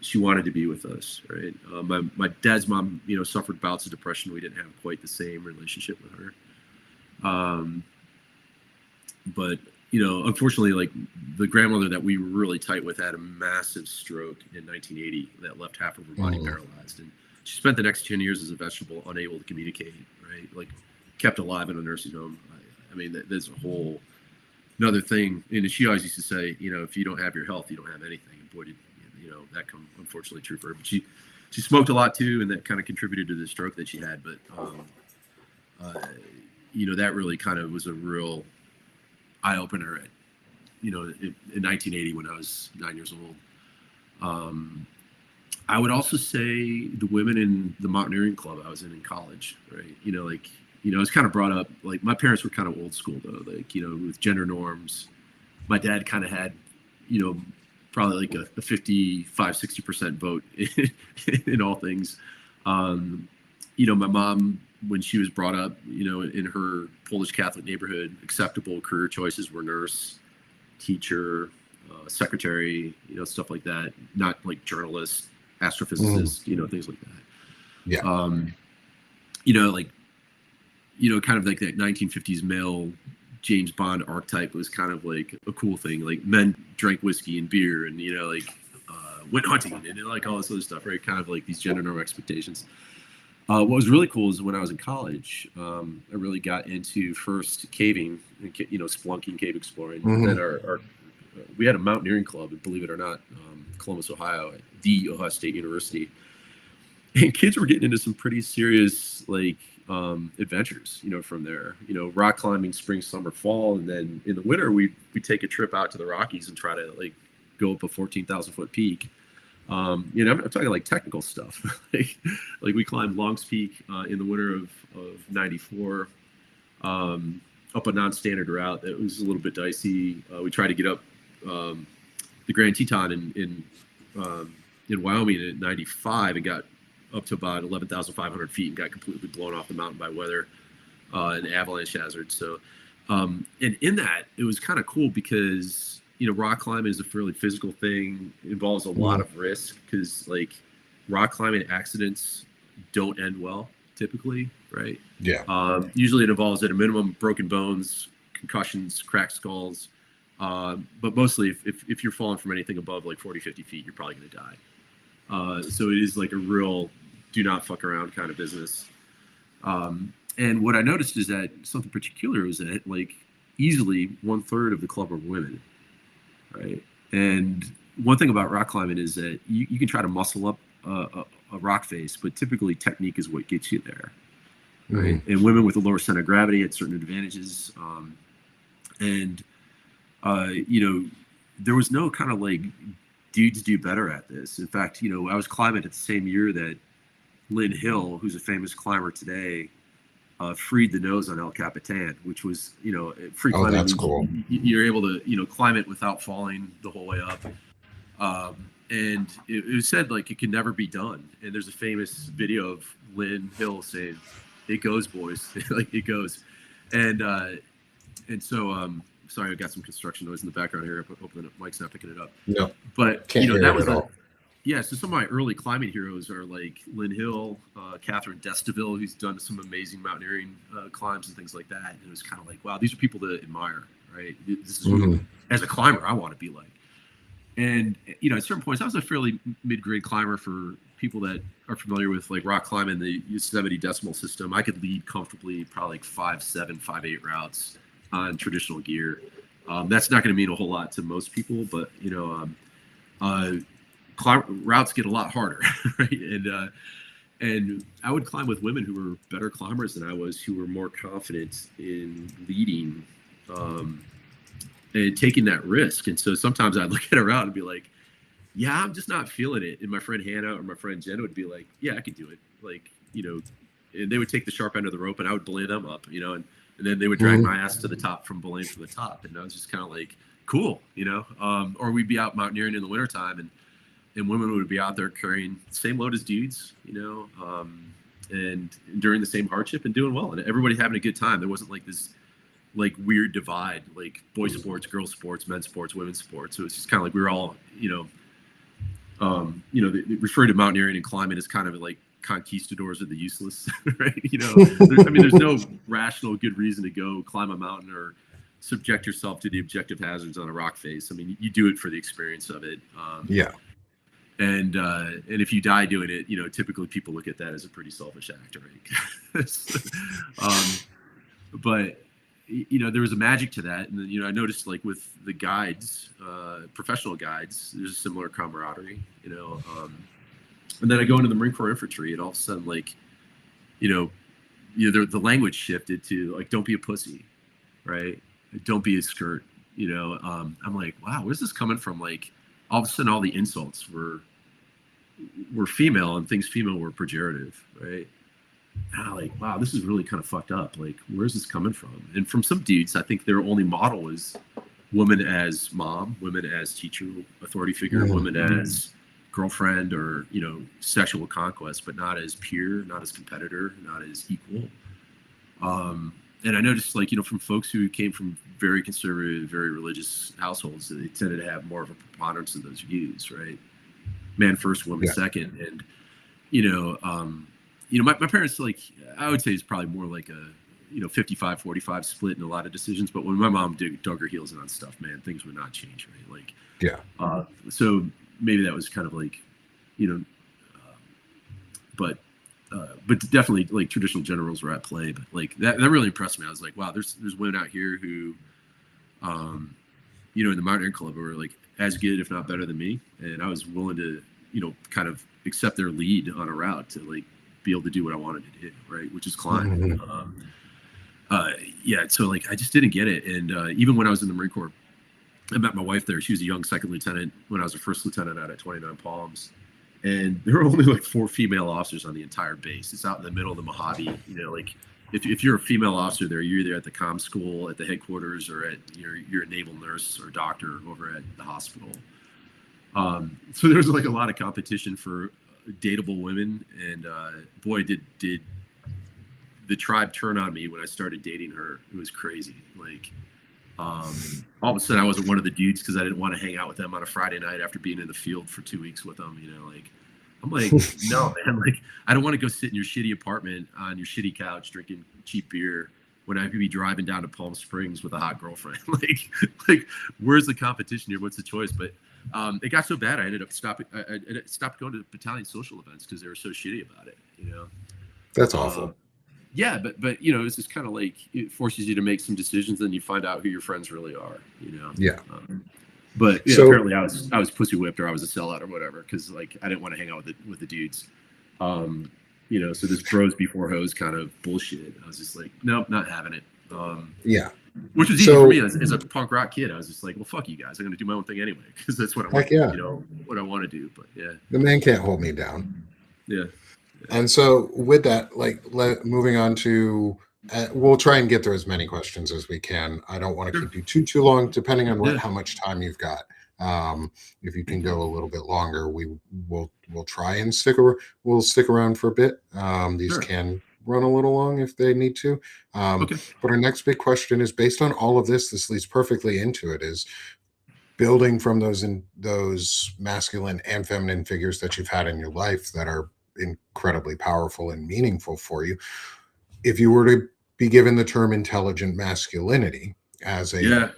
She wanted to be with us, right? My dad's mom, suffered bouts of depression. We didn't have quite the same relationship with her. But, unfortunately, like, the grandmother that we were really tight with had a massive stroke in 1980 that left half of her body paralyzed. And she spent the next 10 years as a vegetable, unable to communicate, right? Like, kept alive in a nursing home. I mean, there's a whole another thing. And she always used to say, if you don't have your health, you don't have anything. And boy, that come unfortunately true for her. But she smoked a lot too, and that kind of contributed to the stroke that she had. But that really kind of was a real eye opener at in 1980 when I was 9 years old. I would also say the women in the mountaineering club I was in college, right? I was kind of brought up, like, my parents were kind of old school though, like, with gender norms. My dad kind of had, probably like a 55-60% vote in all things. You know, my mom, when she was brought up, you know, in her Polish Catholic neighborhood, acceptable career choices were nurse, teacher, secretary, you know, stuff like that. Not like journalist, astrophysicist, you know, things like that. Yeah. You know, like, you know, kind of like that 1950s male James Bond archetype was kind of like a cool thing. Like men drank whiskey and beer and, you know, like went hunting and like all this other stuff, right? Kind of like these gender norm expectations. What was really cool is when I was in college, I really got into first caving, you know, splunking, cave exploring. Then we had a mountaineering club, and believe it or not, Columbus, Ohio, at the Ohio State University. And kids were getting into some pretty serious, like, adventures, you know, from there, you know, rock climbing, spring, summer, fall. And then in the winter, we take a trip out to the Rockies and try to like go up a 14,000 foot peak. You know, I'm talking like technical stuff. like we climbed Long's Peak in the winter of 94, up a non-standard route that was a little bit dicey. We tried to get up the Grand Teton in Wyoming in 95 and got up to about 11,500 feet and got completely blown off the mountain by weather and avalanche hazard. So, and in that, it was kind of cool because, you know, rock climbing is a fairly physical thing. It involves a lot of risk because, like, rock climbing accidents don't end well typically, right? Yeah. Usually it involves at a minimum broken bones, concussions, cracked skulls. But mostly if you're falling from anything above like 40, 50 feet, you're probably going to die. So it is like a real do not fuck around kind of business. And what I noticed is that something particular was that like easily 1/3 of the club were women, right? And one thing about rock climbing is that you can try to muscle up a rock face, but typically technique is what gets you there, right? And women with a lower center of gravity had certain advantages. You know, there was no kind of like dudes do better at this. In fact, you know, I was climbing at the same year that Lynn Hill, who's a famous climber today, freed the nose on El Capitan, which was, you know, free climbing. That's cool. You're able to, you know, climb it without falling the whole way up. And it was said like it can never be done. And there's a famous video of Lynn Hill saying, "It goes, boys." Like it goes. And so sorry, I got some construction noise in the background here. Hoping the mic's not picking it up. No, but can't you know, hear that it was at all. yeah. So some of my early climbing heroes are like Lynn Hill, Catherine Destiville, who's done some amazing mountaineering climbs and things like that. And it was kind of like, wow, these are people to admire, right? This is who, as a climber, I want to be like. And you know, at certain points, I was a fairly mid-grade climber. For people that are familiar with like rock climbing, the Yosemite decimal system, I could lead comfortably, probably like 5.7, 5.8 routes on traditional gear. That's not going to mean a whole lot to most people, but you know, routes get a lot harder, right? And I would climb with women who were better climbers than I was, who were more confident in leading and taking that risk. And so sometimes I'd look at a route and be like, yeah, I'm just not feeling it. And my friend Hannah or my friend Jenna would be like, yeah, I could do it. Like, you know, and they would take the sharp end of the rope and I would belay them up, you know, and then they would drag my ass to the top from belaying from the top. And I was just kind of like, cool, you know, or we'd be out mountaineering in the wintertime and women would be out there carrying the same load as dudes, you know, and during the same hardship and doing well. And everybody having a good time. There wasn't like this like weird divide, like boys sports, girls sports, men's sports, women's sports. So it's just kind of like we were all, you know, they refer to mountaineering and climbing as kind of like conquistadors of the useless, right? You know, there's no rational good reason to go climb a mountain or subject yourself to the objective hazards on a rock face. I mean, you do it for the experience of it. Yeah. And if you die doing it, you know, typically people look at that as a pretty selfish act, right? But you know, there was a magic to that. And then, you know, I noticed like with the guides, professional guides, there's a similar camaraderie, you know. And then I go into the Marine Corps infantry and all of a sudden, like, you know, the language shifted to like, don't be a pussy, right? Don't be a skirt, you know. I'm like, wow, where's this coming from? Like, all of a sudden all the insults were female and things female were pejorative, right? And I'm like, wow, this is really kind of fucked up. Like, where's this coming from? And from some dudes, I think their only model was woman as mom, woman as teacher, authority figure, woman as girlfriend, or sexual conquest, but not as peer, not as competitor, not as equal. And I noticed, like, from folks who came from very conservative, very religious households, they tended to have more of a preponderance of those views, right? Man first, woman second. And my parents, like, I would say it's probably more like a 55-45 split in a lot of decisions. But when my mom dug her heels in on stuff, man, things would not change, right? Like, so maybe that was kind of like, but definitely, like, traditional generals were at play. But like that really impressed me. I was like, wow, there's women out here who, in the Mountaineering Club, who were like as good, if not better than me, and I was willing to, kind of accept their lead on a route to like be able to do what I wanted to do, right? Which is climb. So like I just didn't get it, and even when I was in the Marine Corps, I met my wife there. She was a young second lieutenant when I was a first lieutenant out at 29 Palms. And there were only like 4 female officers on the entire base. It's out in the middle of the Mojave. Like if you're a female officer there, you're either at the comm school, at the headquarters, or you're a naval nurse or doctor over at the hospital. So there's like a lot of competition for dateable women. And boy, did the tribe turn on me when I started dating her. It was crazy. Like, all of a sudden I wasn't one of the dudes because I didn't want to hang out with them on a Friday night after being in the field for 2 weeks with them. Like, I'm like, no, man, like, I don't want to go sit in your shitty apartment on your shitty couch drinking cheap beer when I could be driving down to Palm Springs with a hot girlfriend. like where's the competition here? What's the choice? But it got so bad I ended up stopping. I stopped going to battalion social events because they were so shitty about it. That's awful. Yeah, but it's just kind of like it forces you to make some decisions, and you find out who your friends really are. Yeah. But apparently I was pussy whipped, or I was a sellout, or whatever, because like I didn't want to hang out with the dudes. So this bros before hoes kind of bullshit. I was just like, nope, not having it. Which was easy for me as a punk rock kid. I was just like, well, fuck you guys. I'm going to do my own thing anyway, because that's what I want. What I want to do. But yeah, the man can't hold me down. Yeah. And so with that, like, moving on to, we'll try and get through as many questions as we can. I don't want to keep you too long, depending on how much time you've got. If you can go a little bit longer, we'll try and stick around for a bit. These can run a little long if they need to. But our next big question is, based on all of this leads perfectly into it, is building from those masculine and feminine figures that you've had in your life that are incredibly powerful and meaningful for you. If you were to be given the term intelligent masculinity as a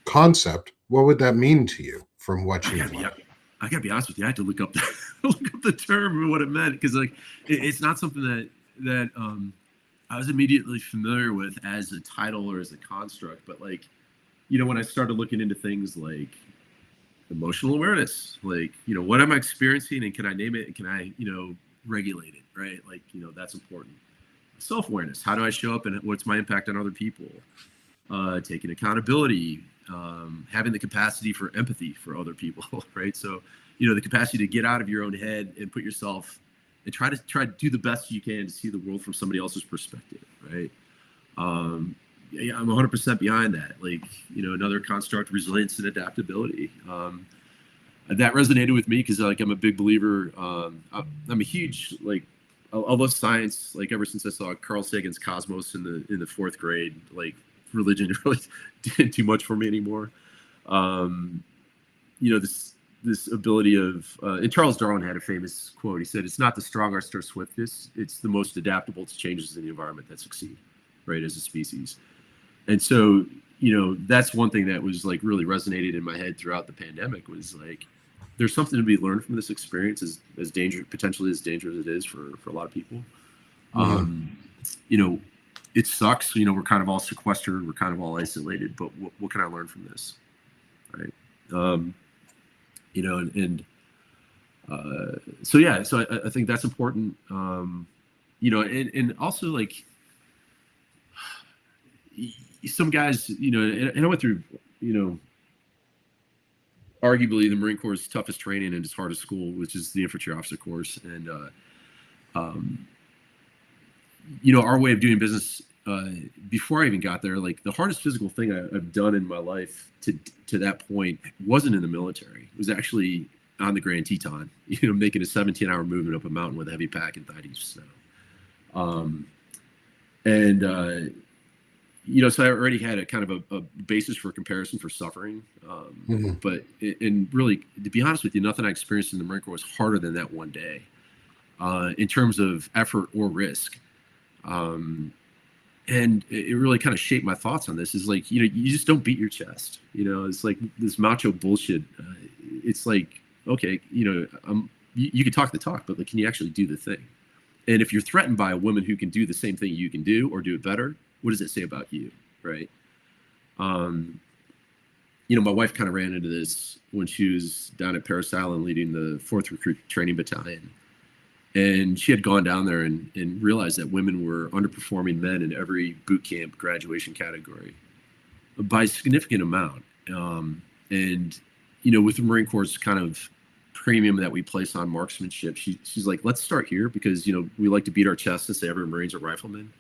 concept, what would that mean to you from what you've learned? I gotta be honest with you. I had to look up the term and what it meant, because like it's not something that I was immediately familiar with as a title or as a construct. But like, when I started looking into things like emotional awareness, like, what am I experiencing, and can I name it, and can I, regulate it, right? Like, that's important. Self-awareness, how do I show up, and what's my impact on other people? Taking accountability, having the capacity for empathy for other people, right? So, the capacity to get out of your own head and put yourself and try to do the best you can to see the world from somebody else's perspective, right? I'm 100% behind that. Like, another construct, resilience and adaptability. That resonated with me because, like, I'm a big believer. I'm a huge, like, I love science. Like, ever since I saw Carl Sagan's Cosmos in the 4th grade, like, religion really didn't do much for me anymore. This ability of, and Charles Darwin had a famous quote. He said, "It's not the strongest or swiftest; it's the most adaptable to changes in the environment that succeed, right, as a species." And so, that's one thing that was like really resonated in my head throughout the pandemic, was like, there's something to be learned from this experience, as potentially as dangerous as it is for a lot of people. It sucks. We're kind of all sequestered. We're kind of all isolated. But what can I learn from this, right? So I think that's important. And also, like, some guys, and I went through, arguably the Marine Corps' toughest training and its hardest school, which is the infantry officer course. And, our way of doing business before I even got there, like the hardest physical thing I've done in my life to that point wasn't in the military. It was actually on the Grand Teton, making a 17-hour movement up a mountain with a heavy pack and thigh deep snow. And so I already had a kind of a basis for comparison for suffering. But and really, to be honest with you, nothing I experienced in the Marine Corps was harder than that one day in terms of effort or risk. And it really kind of shaped my thoughts on this. Is like, you just don't beat your chest. It's like this macho bullshit. It's like, okay, you can talk the talk, but like, can you actually do the thing? And if you're threatened by a woman who can do the same thing you can do or do it better, what does it say about you, right? My wife kind of ran into this when she was down at Paris Island leading the 4th Recruit Training Battalion. And she had gone down there and realized that women were underperforming men in every boot camp graduation category by a significant amount. And with the Marine Corps' kind of premium that we place on marksmanship, she's like, let's start here because, we like to beat our chests and say every Marine's a rifleman.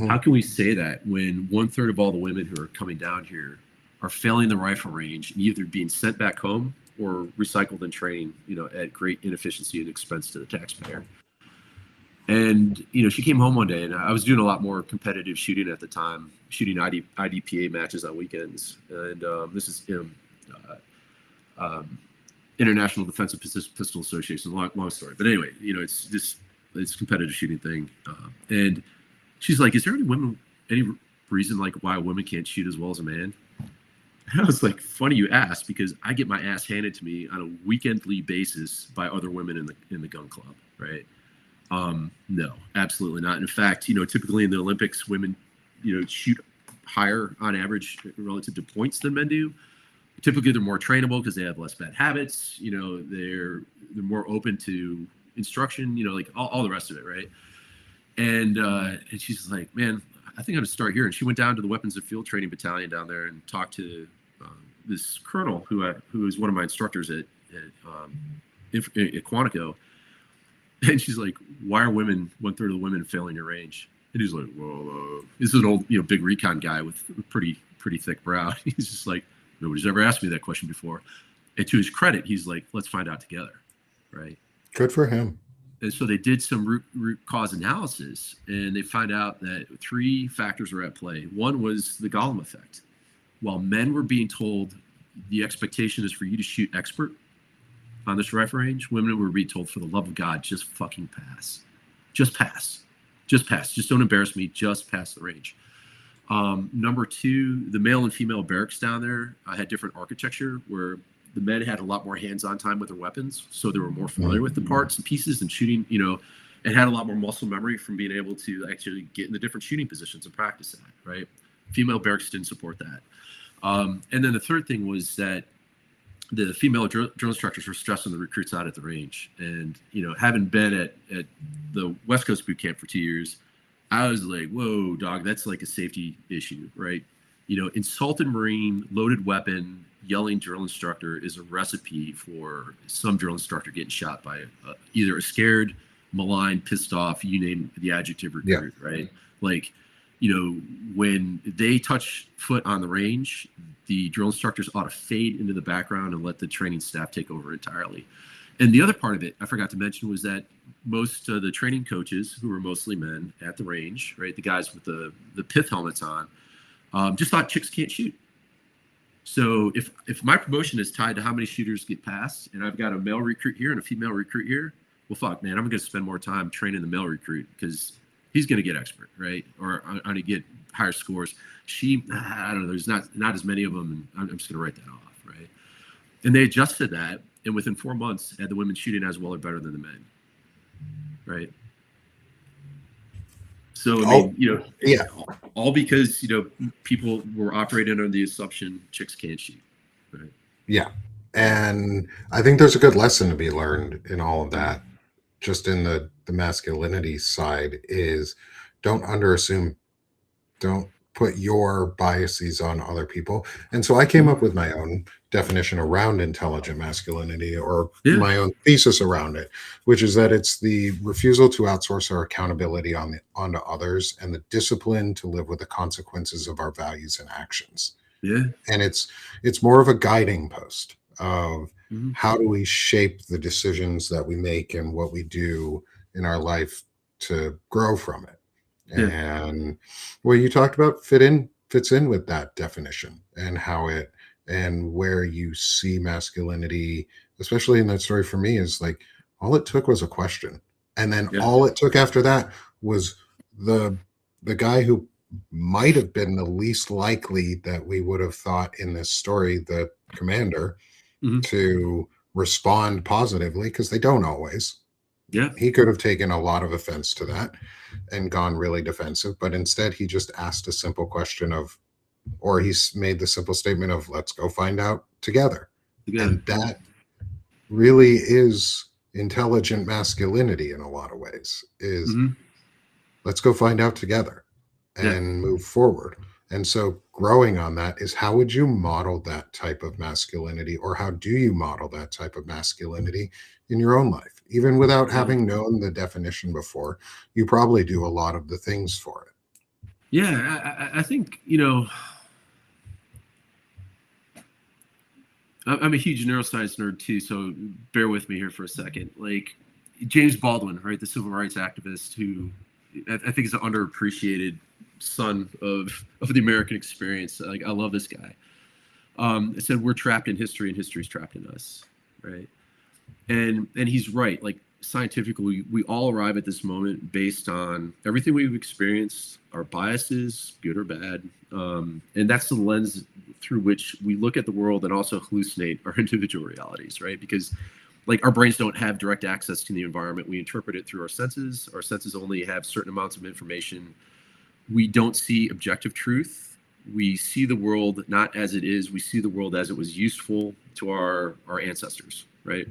How can we say that when 1/3 of all the women who are coming down here are failing the rifle range and either being sent back home or recycled in training, at great inefficiency and expense to the taxpayer? And, she came home one day, and I was doing a lot more competitive shooting at the time, shooting IDPA matches on weekends. And this is International Defensive Pistol Association, long story. But anyway, it's competitive shooting thing. And she's like, is there any reason like why a woman can't shoot as well as a man? And I was like, funny you asked, because I get my ass handed to me on a weekendly basis by other women in the gun club, right? No, absolutely not. In fact, typically in the Olympics, women, shoot higher on average relative to points than men do. Typically, they're more trainable because they have less bad habits. They're more open to instruction. Like all the rest of it, right? And she's like, man, I think I'm gonna start here. And she went down to the Weapons and Field Training Battalion down there and talked to this colonel who is one of my instructors at Quantico. And she's like, why are 1/3 of the women failing your range? And he's like, well, this is an old, big recon guy with a pretty thick brow. He's just like, nobody's ever asked me that question before. And to his credit, he's like, let's find out together, right? Good for him. And so they did some root cause analysis, and they find out that 3 factors were at play. One was the Gollum effect. While men were being told the expectation is for you to shoot expert on this rifle range, women were being told, for the love of God, just fucking pass. Just pass. Just pass. Just don't embarrass me. Just pass the range. Number 2, the male and female barracks down there had different architecture where the men had a lot more hands-on time with their weapons, so they were more familiar with the parts and pieces and shooting, and had a lot more muscle memory from being able to actually get in the different shooting positions and practice that, right? Female barracks didn't support that. And then the third thing was that the female drill instructors were stressing the recruits out at the range. And, having been at the West Coast boot camp for 2 years, I was like, whoa, dog, that's like a safety issue, right? Insulted Marine, loaded weapon, yelling drill instructor is a recipe for some drill instructor getting shot by either a scared, maligned, pissed off, you name the adjective recruit, right? Like, when they touch foot on the range, the drill instructors ought to fade into the background and let the training staff take over entirely. And the other part of it I forgot to mention was that most of the training coaches, who were mostly men at the range, right, the guys with the pith helmets on, just thought chicks can't shoot. So if my promotion is tied to how many shooters get passed, and I've got a male recruit here and a female recruit here, well, fuck, man, I'm going to spend more time training the male recruit because he's going to get expert, right? Or I'm going to get higher scores. I don't know, there's not as many of them, and I'm just going to write that off, right? And they adjusted that, and within 4 months, had the women shooting as well or better than the men, right? So, I mean, all because, people were operating under the assumption chicks can't shoot, right? Yeah. And I think there's a good lesson to be learned in all of that. Just in the masculinity side is don't underassume, don't put your biases on other people. And so I came up with my own definition around intelligent masculinity, or Yeah. my own thesis around it, which is that it's the refusal to outsource our accountability onto others, and the discipline to live with the consequences of our values and actions. Yeah. And it's more of a guiding post of Mhm. how do we shape the decisions that we make and what we do in our life to grow from it. Yeah. And what you talked about fits in with that definition, and how it, and where you see masculinity, especially in that story for me, is like all it took was a question. And then Yeah. all it took after that was the the guy who might have been the least likely that we would have thought in this story, the commander, Mhm. to respond positively, because they don't always. Yeah. He could have taken a lot of offense to that and gone really defensive, but instead he just asked a simple question of, or he's made the simple statement of, let's go find out together. Together. And that really is intelligent masculinity in a lot of ways, is Mhm. let's go find out together Yeah. and move forward. And so growing on that is, how would you model that type of masculinity, or how do you model that type of masculinity in your own life? Even without Yeah. having known the definition before, you probably do a lot of the things for it. Yeah. I think, I'm a huge neuroscience nerd too, so bear with me here for a second. Like James Baldwin, right, the civil rights activist who I think is an underappreciated son of the American experience. Like I love this guy. It said we're trapped in history, and history's trapped in us, right? And he's right. Like scientifically, we all arrive at this moment based on everything we've experienced, our biases, good or bad, and that's the lens through which we look at the world and also hallucinate our individual realities, right? Because like our brains don't have direct access to the environment. We interpret it through our senses. Our senses only have certain amounts of information. We don't see objective truth. We see the world not as it is. We see the world as it was useful to our ancestors, right?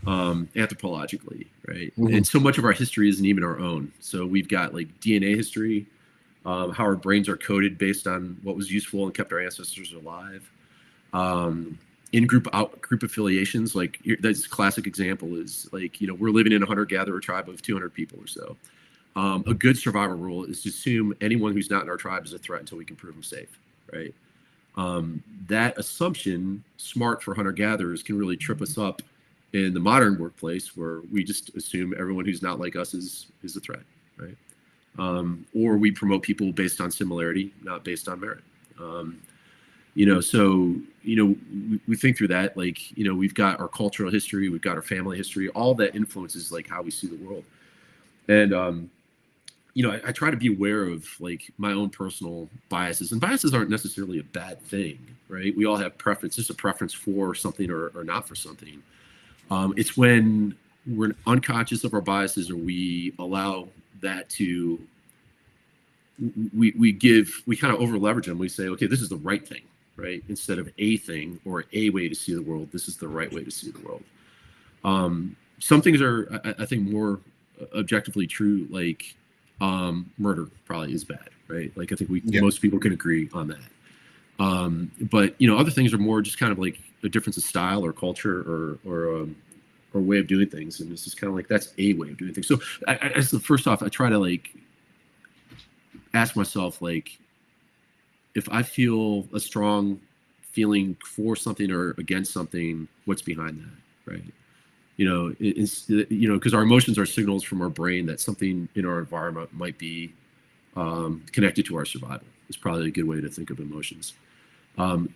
Anthropologically, right? Mhm. And so much of our history isn't even our own. So we've got like DNA history, how our brains are coded based on what was useful and kept our ancestors alive. In group affiliations, like that's a classic example is like, we're living in a hunter-gatherer tribe of 200 people or so. A good survival rule is to assume anyone who's not in our tribe is a threat until we can prove them safe, right? That assumption, smart for hunter-gatherers, can really trip us up in the modern workplace, where we just assume everyone who's not like us is a threat, right? Or we promote people based on similarity, not based on merit. So we think through that, like, we've got our cultural history, we've got our family history, all that influences like how we see the world. And I try to be aware of like my own personal biases, and biases aren't necessarily a bad thing, right? We all have preference, just a preference for something or not for something. It's when we're unconscious of our biases, or we allow that to, we kind of over leverage them. We say, okay, this is the right thing, right? Instead of a thing or a way to see the world, this is the right way to see the world. Some things are, I think, more objectively true, like murder probably is bad, right? Like I think most people can agree on that. But other things are more just kind of like a difference of style or culture or way of doing things, and it's just kind of like that's a way of doing things. So as the first off, I try to like ask myself, like, if I feel a strong feeling for something or against something, what's behind that, right? It's because our emotions are signals from our brain that something in our environment might be connected to our survival. It's probably a good way to think of emotions.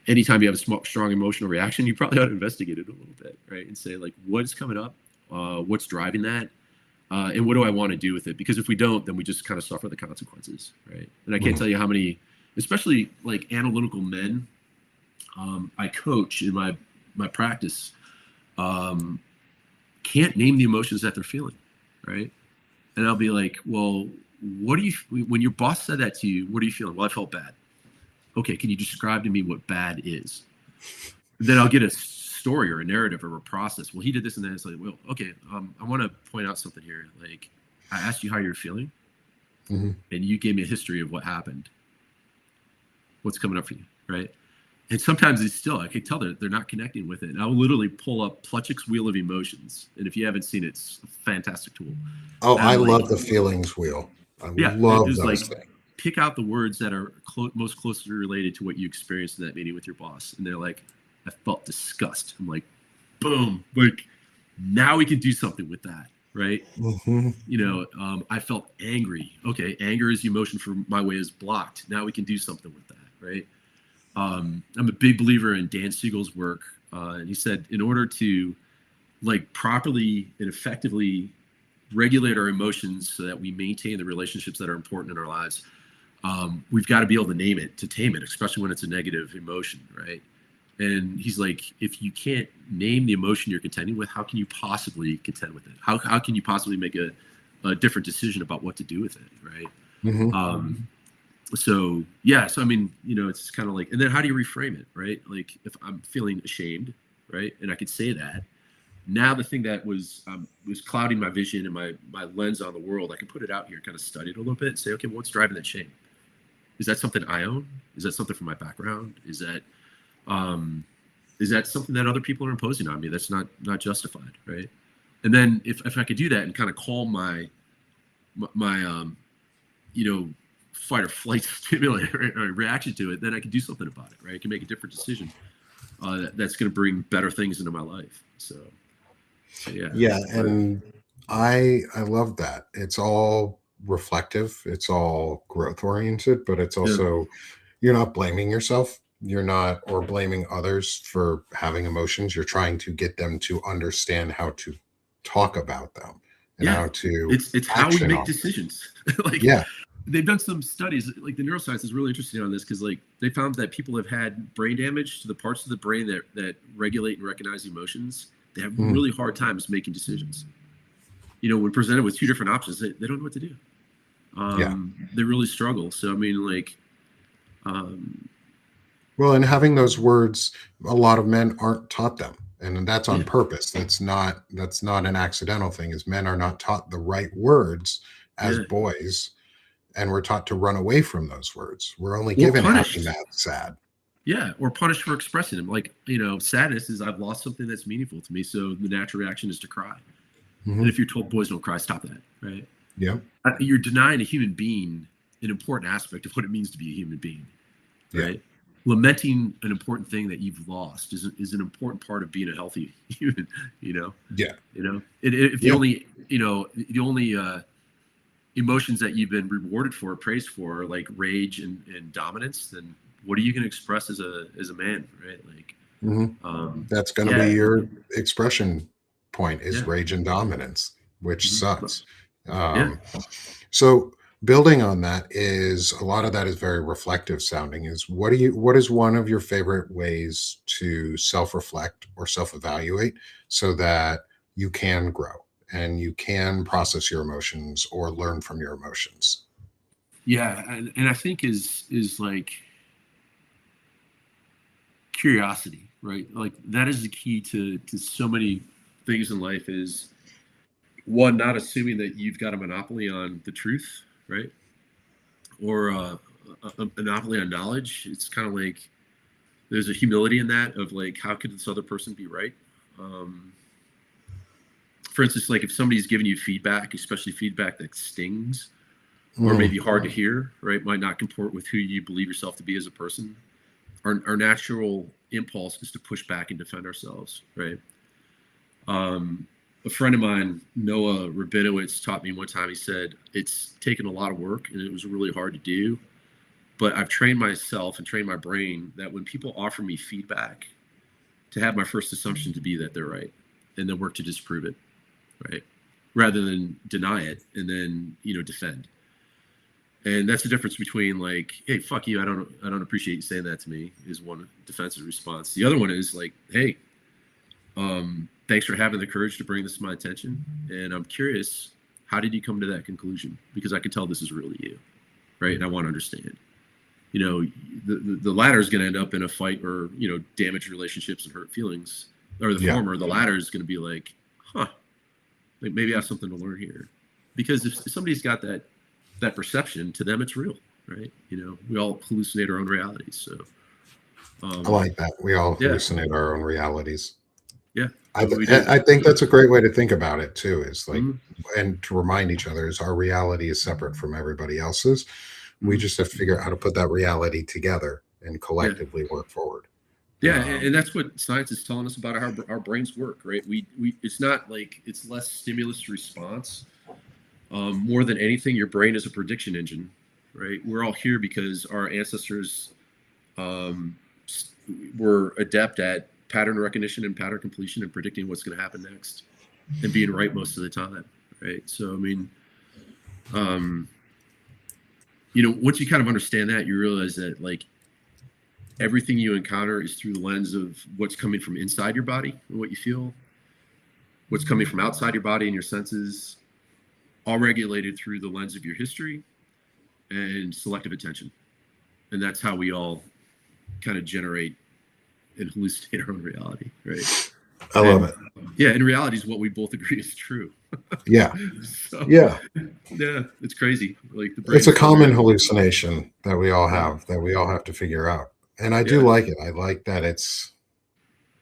Anytime you have a strong emotional reaction, you probably ought to investigate it a little bit, right? And say, like, what's coming up? What's driving that? And what do I want to do with it? Because if we don't, then we just kind of suffer the consequences, right? And I can't tell you how many, especially like analytical men, I coach in my practice, can't name the emotions that they're feeling, right? And I'll be like, well, when your boss said that to you, what are you feeling? Well, I felt bad. Okay, can you describe to me what bad is? Then I'll get a story or a narrative or a process. Well, he did this, and then it's like, well, okay, I want to point out something here. Like, I asked you how you're feeling, and you gave me a history of what happened. what's coming up for you, right? And sometimes it's still, I can tell they're not connecting with it. And I'll literally pull up Plutchik's Wheel of Emotions. And if you haven't seen it, it's a fantastic tool. Oh, And I I'm like, love the feelings wheel. I yeah, it love was like, those things. pick out the words that are most closely related to what you experienced in that meeting with your boss. And they're like, I felt disgust. I'm like, boom, like now we can do something with that, right? Mm-hmm. I felt angry. Okay, anger is the emotion for my way is blocked. Now we can do something with that, right? I'm a big believer in Dan Siegel's work. And he said, in order to like properly and effectively regulate our emotions so that we maintain the relationships that are important in our lives, we've got to be able to name it, to tame it, especially when it's a negative emotion, right? And he's like, if you can't name the emotion you're contending with, how can you possibly contend with it? How can you possibly make a different decision about what to do with it, right? Mm-hmm. So yeah, so I mean, it's kind of like, and then how do you reframe it, right? Like if I'm feeling ashamed, right, and I could say that, now the thing that was clouding my vision and my lens on the world, I can put it out here, kind of study it a little bit, and say, okay, well, what's driving that shame? Is that something I own? Is that something from my background? Is that something that other people are imposing on me that's not justified, right? And then if I could do that and kind of calm my fight or flight stimulate or reaction to it, then I can do something about it, right? I can make a different decision that's going to bring better things into my life. So yeah. Yeah, and I love that. It's all reflective, it's all growth oriented, but it's Yeah. also you're not blaming yourself. You're not or blaming others for having emotions. You're trying to get them to understand how to talk about them and Yeah, how to it's how we action make on them. decisions. Like Yeah. they've done some studies, like the neuroscience is really interesting on this because like they found that people have had brain damage to the parts of the brain that regulate and recognize emotions. They have Mm. really hard times making decisions. When presented with two different options, they don't know what to do. Yeah. They really struggle. So I mean, like, um, Well, and having those words, a lot of men aren't taught them. And that's on yeah, purpose. That's not an accidental thing, is men are not taught the right words as yeah, boys, and we're taught to run away from those words. We're only or given happy, punished. mad, sad. Yeah, or punished for expressing them. Like, sadness is I've lost something that's meaningful to me, so the natural reaction is to cry. And Hmm. if you're told boys don't cry, stop that, right? Yeah. You're denying a human being an important aspect of what it means to be a human being, Yeah. right? Lamenting an important thing that you've lost is an important part of being a healthy human. Yeah. If Yeah. the only emotions that you've been rewarded for, praised for, are like rage and dominance, then what are you going to express as a man, right? Like, Hmm. That's going to be yeah, your expression point, is yeah, rage and dominance, which mhm, sucks. yeah, So building on that, is a lot of that is very reflective sounding. Is what is one of your favorite ways to self-reflect or self-evaluate so that you can grow and you can process your emotions or learn from your emotions? yeah, and I think is like curiosity, right? Like that is the key to so many things in life. Is one, not assuming that you've got a monopoly on the truth, right? Or a monopoly on knowledge. It's kind of like there's a humility in that of like, how could this other person be right? Um, for instance, like if somebody's giving you feedback, especially feedback that stings or Mm, maybe hard to hear, right, might not comport with who you believe yourself to be as a person. Our natural impulse is to push back and defend ourselves, right? Um, a friend of mine, Noah Rabinowitz, taught me one time. He said, it's taken a lot of work and it was really hard to do, but I've trained myself and trained my brain that when people offer me feedback, to have my first assumption to be that they're right and then work to disprove it, right? Rather than deny it and then, defend. And that's the difference between like, hey, fuck you, I don't appreciate you saying that to me, is one defensive response. The other one is like, hey, thanks for having the courage to bring this to my attention. And I'm curious, how did you come to that conclusion? Because I can tell this is really you, right? And I want to understand. The latter is going to end up in a fight or, damage relationships and hurt feelings. Or the yeah. former, the latter is going to be like, huh, maybe I have something to learn here. Because if somebody's got that perception, to them it's real. right? We all hallucinate our own realities. So I like that. We all yeah, hallucinate our own realities. yeah. I, So what th- we do. I think that's a great way to think about it too, is like, Mhm, and to remind each other is our reality is separate from everybody else's. We mhm. just have to figure out how to put that reality together and Yeah. collectively work forward. Yeah, and Um, that's what science is telling us about how our brains work, right? We it's not like it's less stimulus response. More than anything, your brain is a prediction engine, right? We're all here because our ancestors um, were adept at pattern recognition and pattern completion and predicting what's going to happen next and being right most of the time, right? So, I mean, um, once you kind of understand that, you realize that like everything you encounter is through the lens of what's coming from inside your body and what you feel, what's coming from outside your body and your senses, all regulated through the lens of your history and selective attention. And that's how we all kind of generate and hallucinate our own reality, right? I love And it. yeah, in reality is what we both agree is true. Yeah. So Yeah. yeah, it's crazy. Like the brain It's a is so common weird. hallucination that we all have, that we all have to figure out. And I do Yeah. like it. I like that it's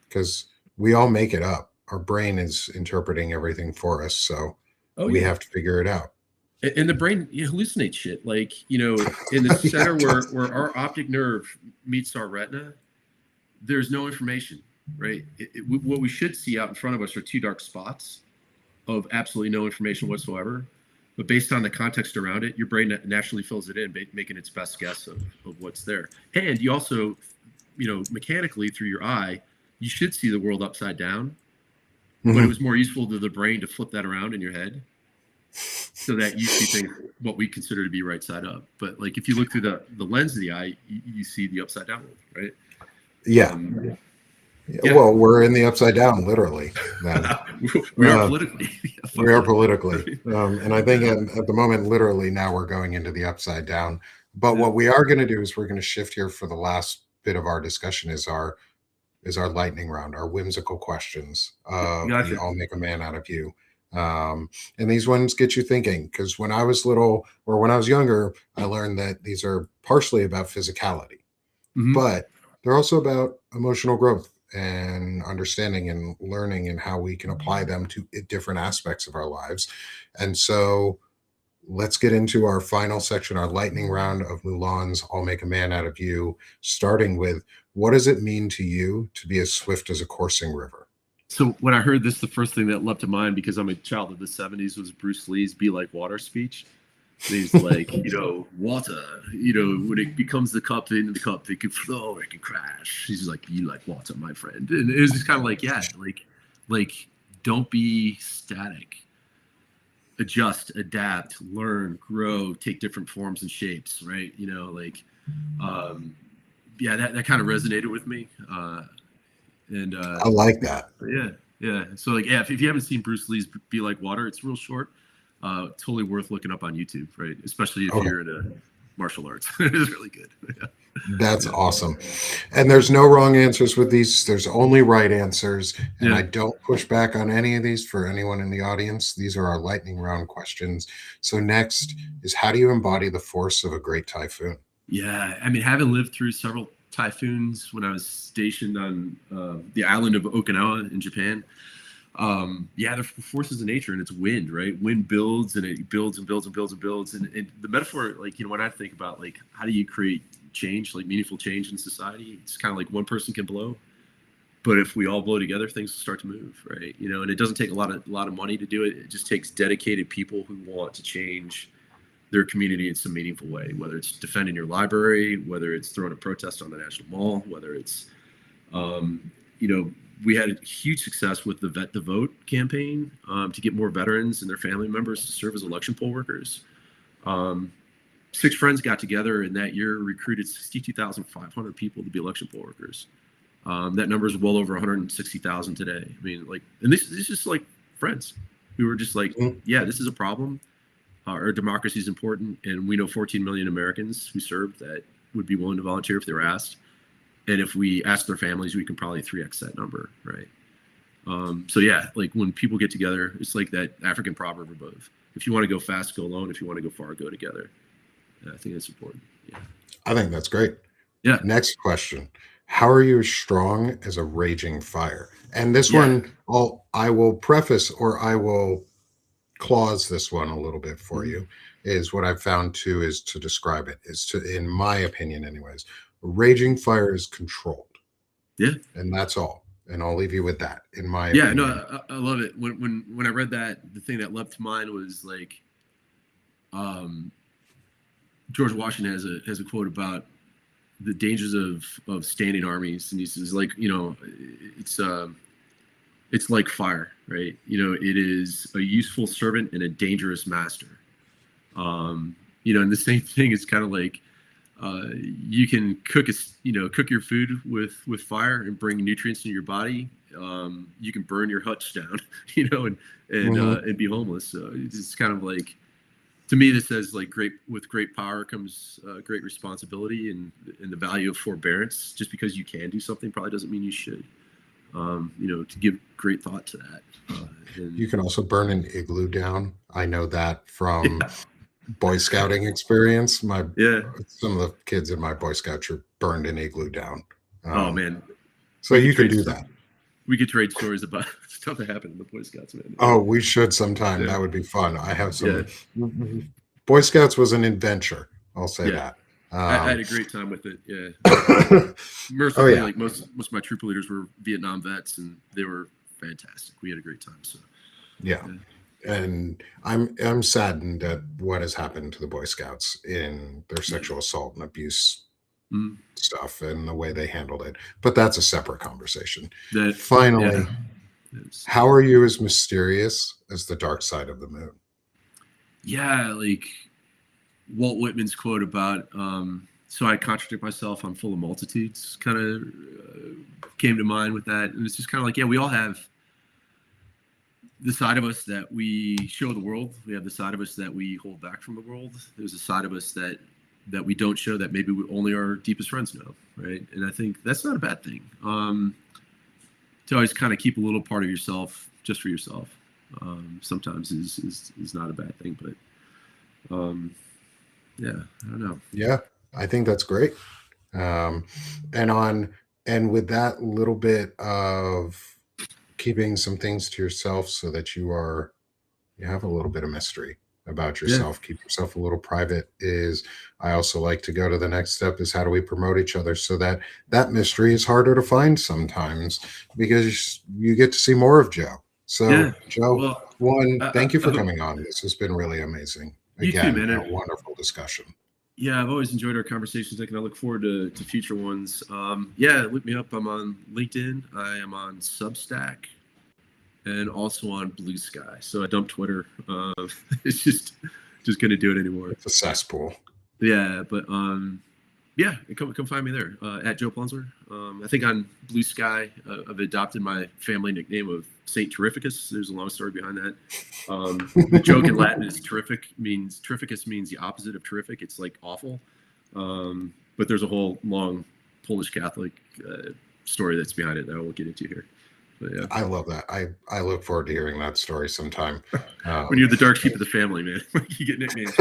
because we all make it up. Our brain is interpreting everything for us. So Oh we yeah. have to figure it out. And the brain hallucinates shit. Like, in the Yeah, center it where does. our optic nerve meets our retina, there's no information, right? What we should see out in front of us are two dark spots of absolutely no information whatsoever. But based on the context around it, your brain naturally fills it in, making its best guess of what's there. And you also, mechanically through your eye, you should see the world upside down, but it Mhm. was more useful to the brain to flip that around in your head so that you see things what we consider to be right side up. But like if you look through the lens of the eye, you see the upside down world, right? Yeah. Yeah. Well, we're in the upside down, literally, then. We are Uh, politically. Yeah, we fuck are yeah. politically. And I think Yeah. at the moment, literally, now we're going into the upside down. But Yeah. what we are going to do is we're going to shift here for the last bit of our discussion is our lightning round, our whimsical questions of the Gotcha. I'll make a man out of you. And these ones get you thinking because when I was little or when I was younger, I learned that these are partially about physicality, Hmm. but they're also about emotional growth and understanding and learning and how we can apply them to different aspects of our lives. And so let's get into our final section, our lightning round of Mulan's I'll Make a Man Out of You, starting with what does it mean to you to be as swift as a coursing river? So when I heard this, the first thing that leapt to mind, because I'm a child of the '70s, was Bruce Lee's "Be Like Water" speech. And he's like, water, when it becomes the cup into the cup, it can flow, it can crash. He's like, "You like water, my friend." And it was just kind of like, yeah, like don't be static. Adjust, adapt, learn, grow, take different forms and shapes, right? Um, yeah, that kind of resonated with me. And I like that. Yeah, yeah. So like, yeah, if you haven't seen Bruce Lee's "Be Like Water," it's real short. Totally worth looking up on YouTube, right? Especially if Okay. you're into martial arts. It's really good. That's Yeah, awesome. And there's no wrong answers with these. There's only right answers. And yeah, I don't push back on any of these for anyone in the audience. These are our lightning round questions. So, next is how do you embody the force of a great typhoon? yeah. I mean, having lived through several typhoons when I was stationed on the island of Okinawa in Japan. Yeah, they're forces of nature, and it's wind, right? Wind builds, and it builds and builds and builds and builds. And the metaphor, like, when I think about like how do you create change, like meaningful change in society, it's kind of like one person can blow, but if we all blow together, things will start to move, right? And it doesn't take a lot of money to do it. It just takes dedicated people who want to change their community in some meaningful way, whether it's defending your library, whether it's throwing a protest on the National Mall, whether it's um, you know, we had a huge success with the Vet to Vote campaign to get more veterans and their family members to serve as election poll workers. Um, Six friends got together and that year recruited 62,500 people to be election poll workers. That number is well over 160,000 today. I mean, like, and this is just like friends who were just like, Mhm. yeah, this is a problem. Our democracy is important, and we know 14 million Americans who served that would be willing to volunteer if they were asked. And if we ask their families, we can probably 3x that number, right? So yeah, like when people get together, it's like that African proverb of if you want to go fast, go alone. If you want to go far, go together. I think that's important. Yeah. I think that's great. Yeah. Next question. How are you as strong as a raging fire? And this Yeah. one, I will preface, or I will clause this one a little bit for Mhm. you, is what I've found too, is to describe it, is to, in my opinion anyways, raging fire is controlled. Yeah. And that's all. And I'll leave you with that, in my Yeah. opinion. No, I love it. When I read that, the thing that leapt to mind was like, George Washington has a quote about the dangers of standing armies, and he says, like, it's like fire, right? It is a useful servant and a dangerous master. And the same thing is kind of like, you can cook your food with fire and bring nutrients into your body. You can burn your huts down, and be homeless. So it's kind of like, to me, this says like, with great power comes great responsibility, and the value of forbearance. Just because you can do something probably doesn't mean you should. To give great thought to that. You can also burn an igloo down. I know that from Yeah. Boy Scouting experience. Yeah. Some of the kids in my Boy Scout troop burned an igloo down. Oh man. So you can do that. We could trade stories about stuff that happened in the Boy Scouts, man. Oh, we should sometime. Yeah. That would be fun. I have some. Yeah. Boy Scouts was an adventure. I'll say that. I had a great time with it. Yeah. Mercifully, like most of my troop leaders were Vietnam vets, and they were fantastic. We had a great time. So. Yeah. And I'm saddened at what has happened to the Boy Scouts in their sexual assault and abuse stuff and the way they handled it. But that's a separate conversation. Finally, how are you as mysterious as the dark side of the moon? Yeah, like Walt Whitman's quote about, so I contradict myself, I'm full of multitudes, kind of came to mind with that. And it's just kind of like, yeah, we all have the side of us that we show the world. We have the side of us that we hold back from the world. There's a side of us that we don't show, that maybe only our deepest friends know, right? And I think that's not a bad thing. To always kind of keep a little part of yourself just for yourself, sometimes is not a bad thing. But yeah, I don't know. Yeah, I think that's great. And with that little bit of keeping some things to yourself so that you have a little bit of mystery about yourself, keep yourself a little private, I also like to go to the next step, is how do we promote each other so that mystery is harder to find sometimes, because you get to see more of Joe. So Joe, thank you for coming on. This has been really amazing. Again, you too, man. A wonderful discussion. Yeah, I've always enjoyed our conversations. I look forward to future ones. Look me up. I'm on LinkedIn. I am on Substack, and also on Blue Sky. So I dumped Twitter. It's just gonna do it anymore. It's a cesspool. Yeah, but come find me there at Joe Plenzler. I think on Blue Sky, I've adopted my family nickname of Saint Terrificus. There's a long story behind that. The joke in Latin is terrificus means the opposite of terrific. It's like awful. But there's a whole long Polish Catholic story that's behind it that I won't get into here. But, yeah. I love that. I look forward to hearing that story sometime. When you're the dark sheep of the family, man, you get nicknames.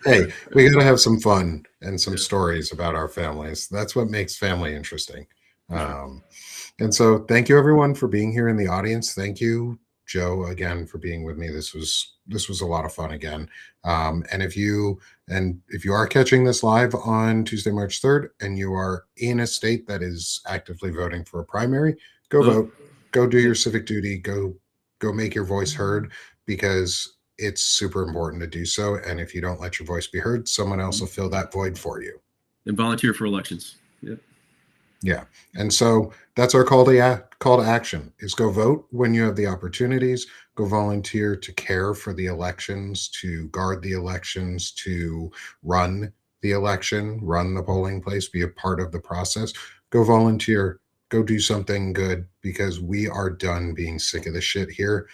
Hey, we got to have some fun and some stories about our families. That's what makes family interesting. And so thank you everyone for being here in the audience. Thank you, Joe, again, for being with me. This was a lot of fun again. And if you are catching this live on Tuesday, March 3rd, and you are in a state that is actively voting for a primary, go vote, go do your civic duty, go make your voice heard, because it's super important to do so. And if you don't let your voice be heard, someone else will fill that void for you. And volunteer for elections. Yep. Yeah. And so that's our call to action, is go vote when you have the opportunities, go volunteer to care for the elections, to guard the elections, to run the election, run the polling place, be a part of the process. Go volunteer, go do something good, because we are done being sick of this shit here,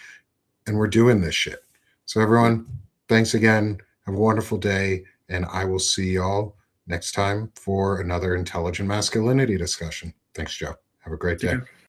and we're doing this shit. So everyone, thanks again. Have a wonderful day, and I will see y'all next time for another intelligent masculinity discussion. Thanks, Joe. Have a great day.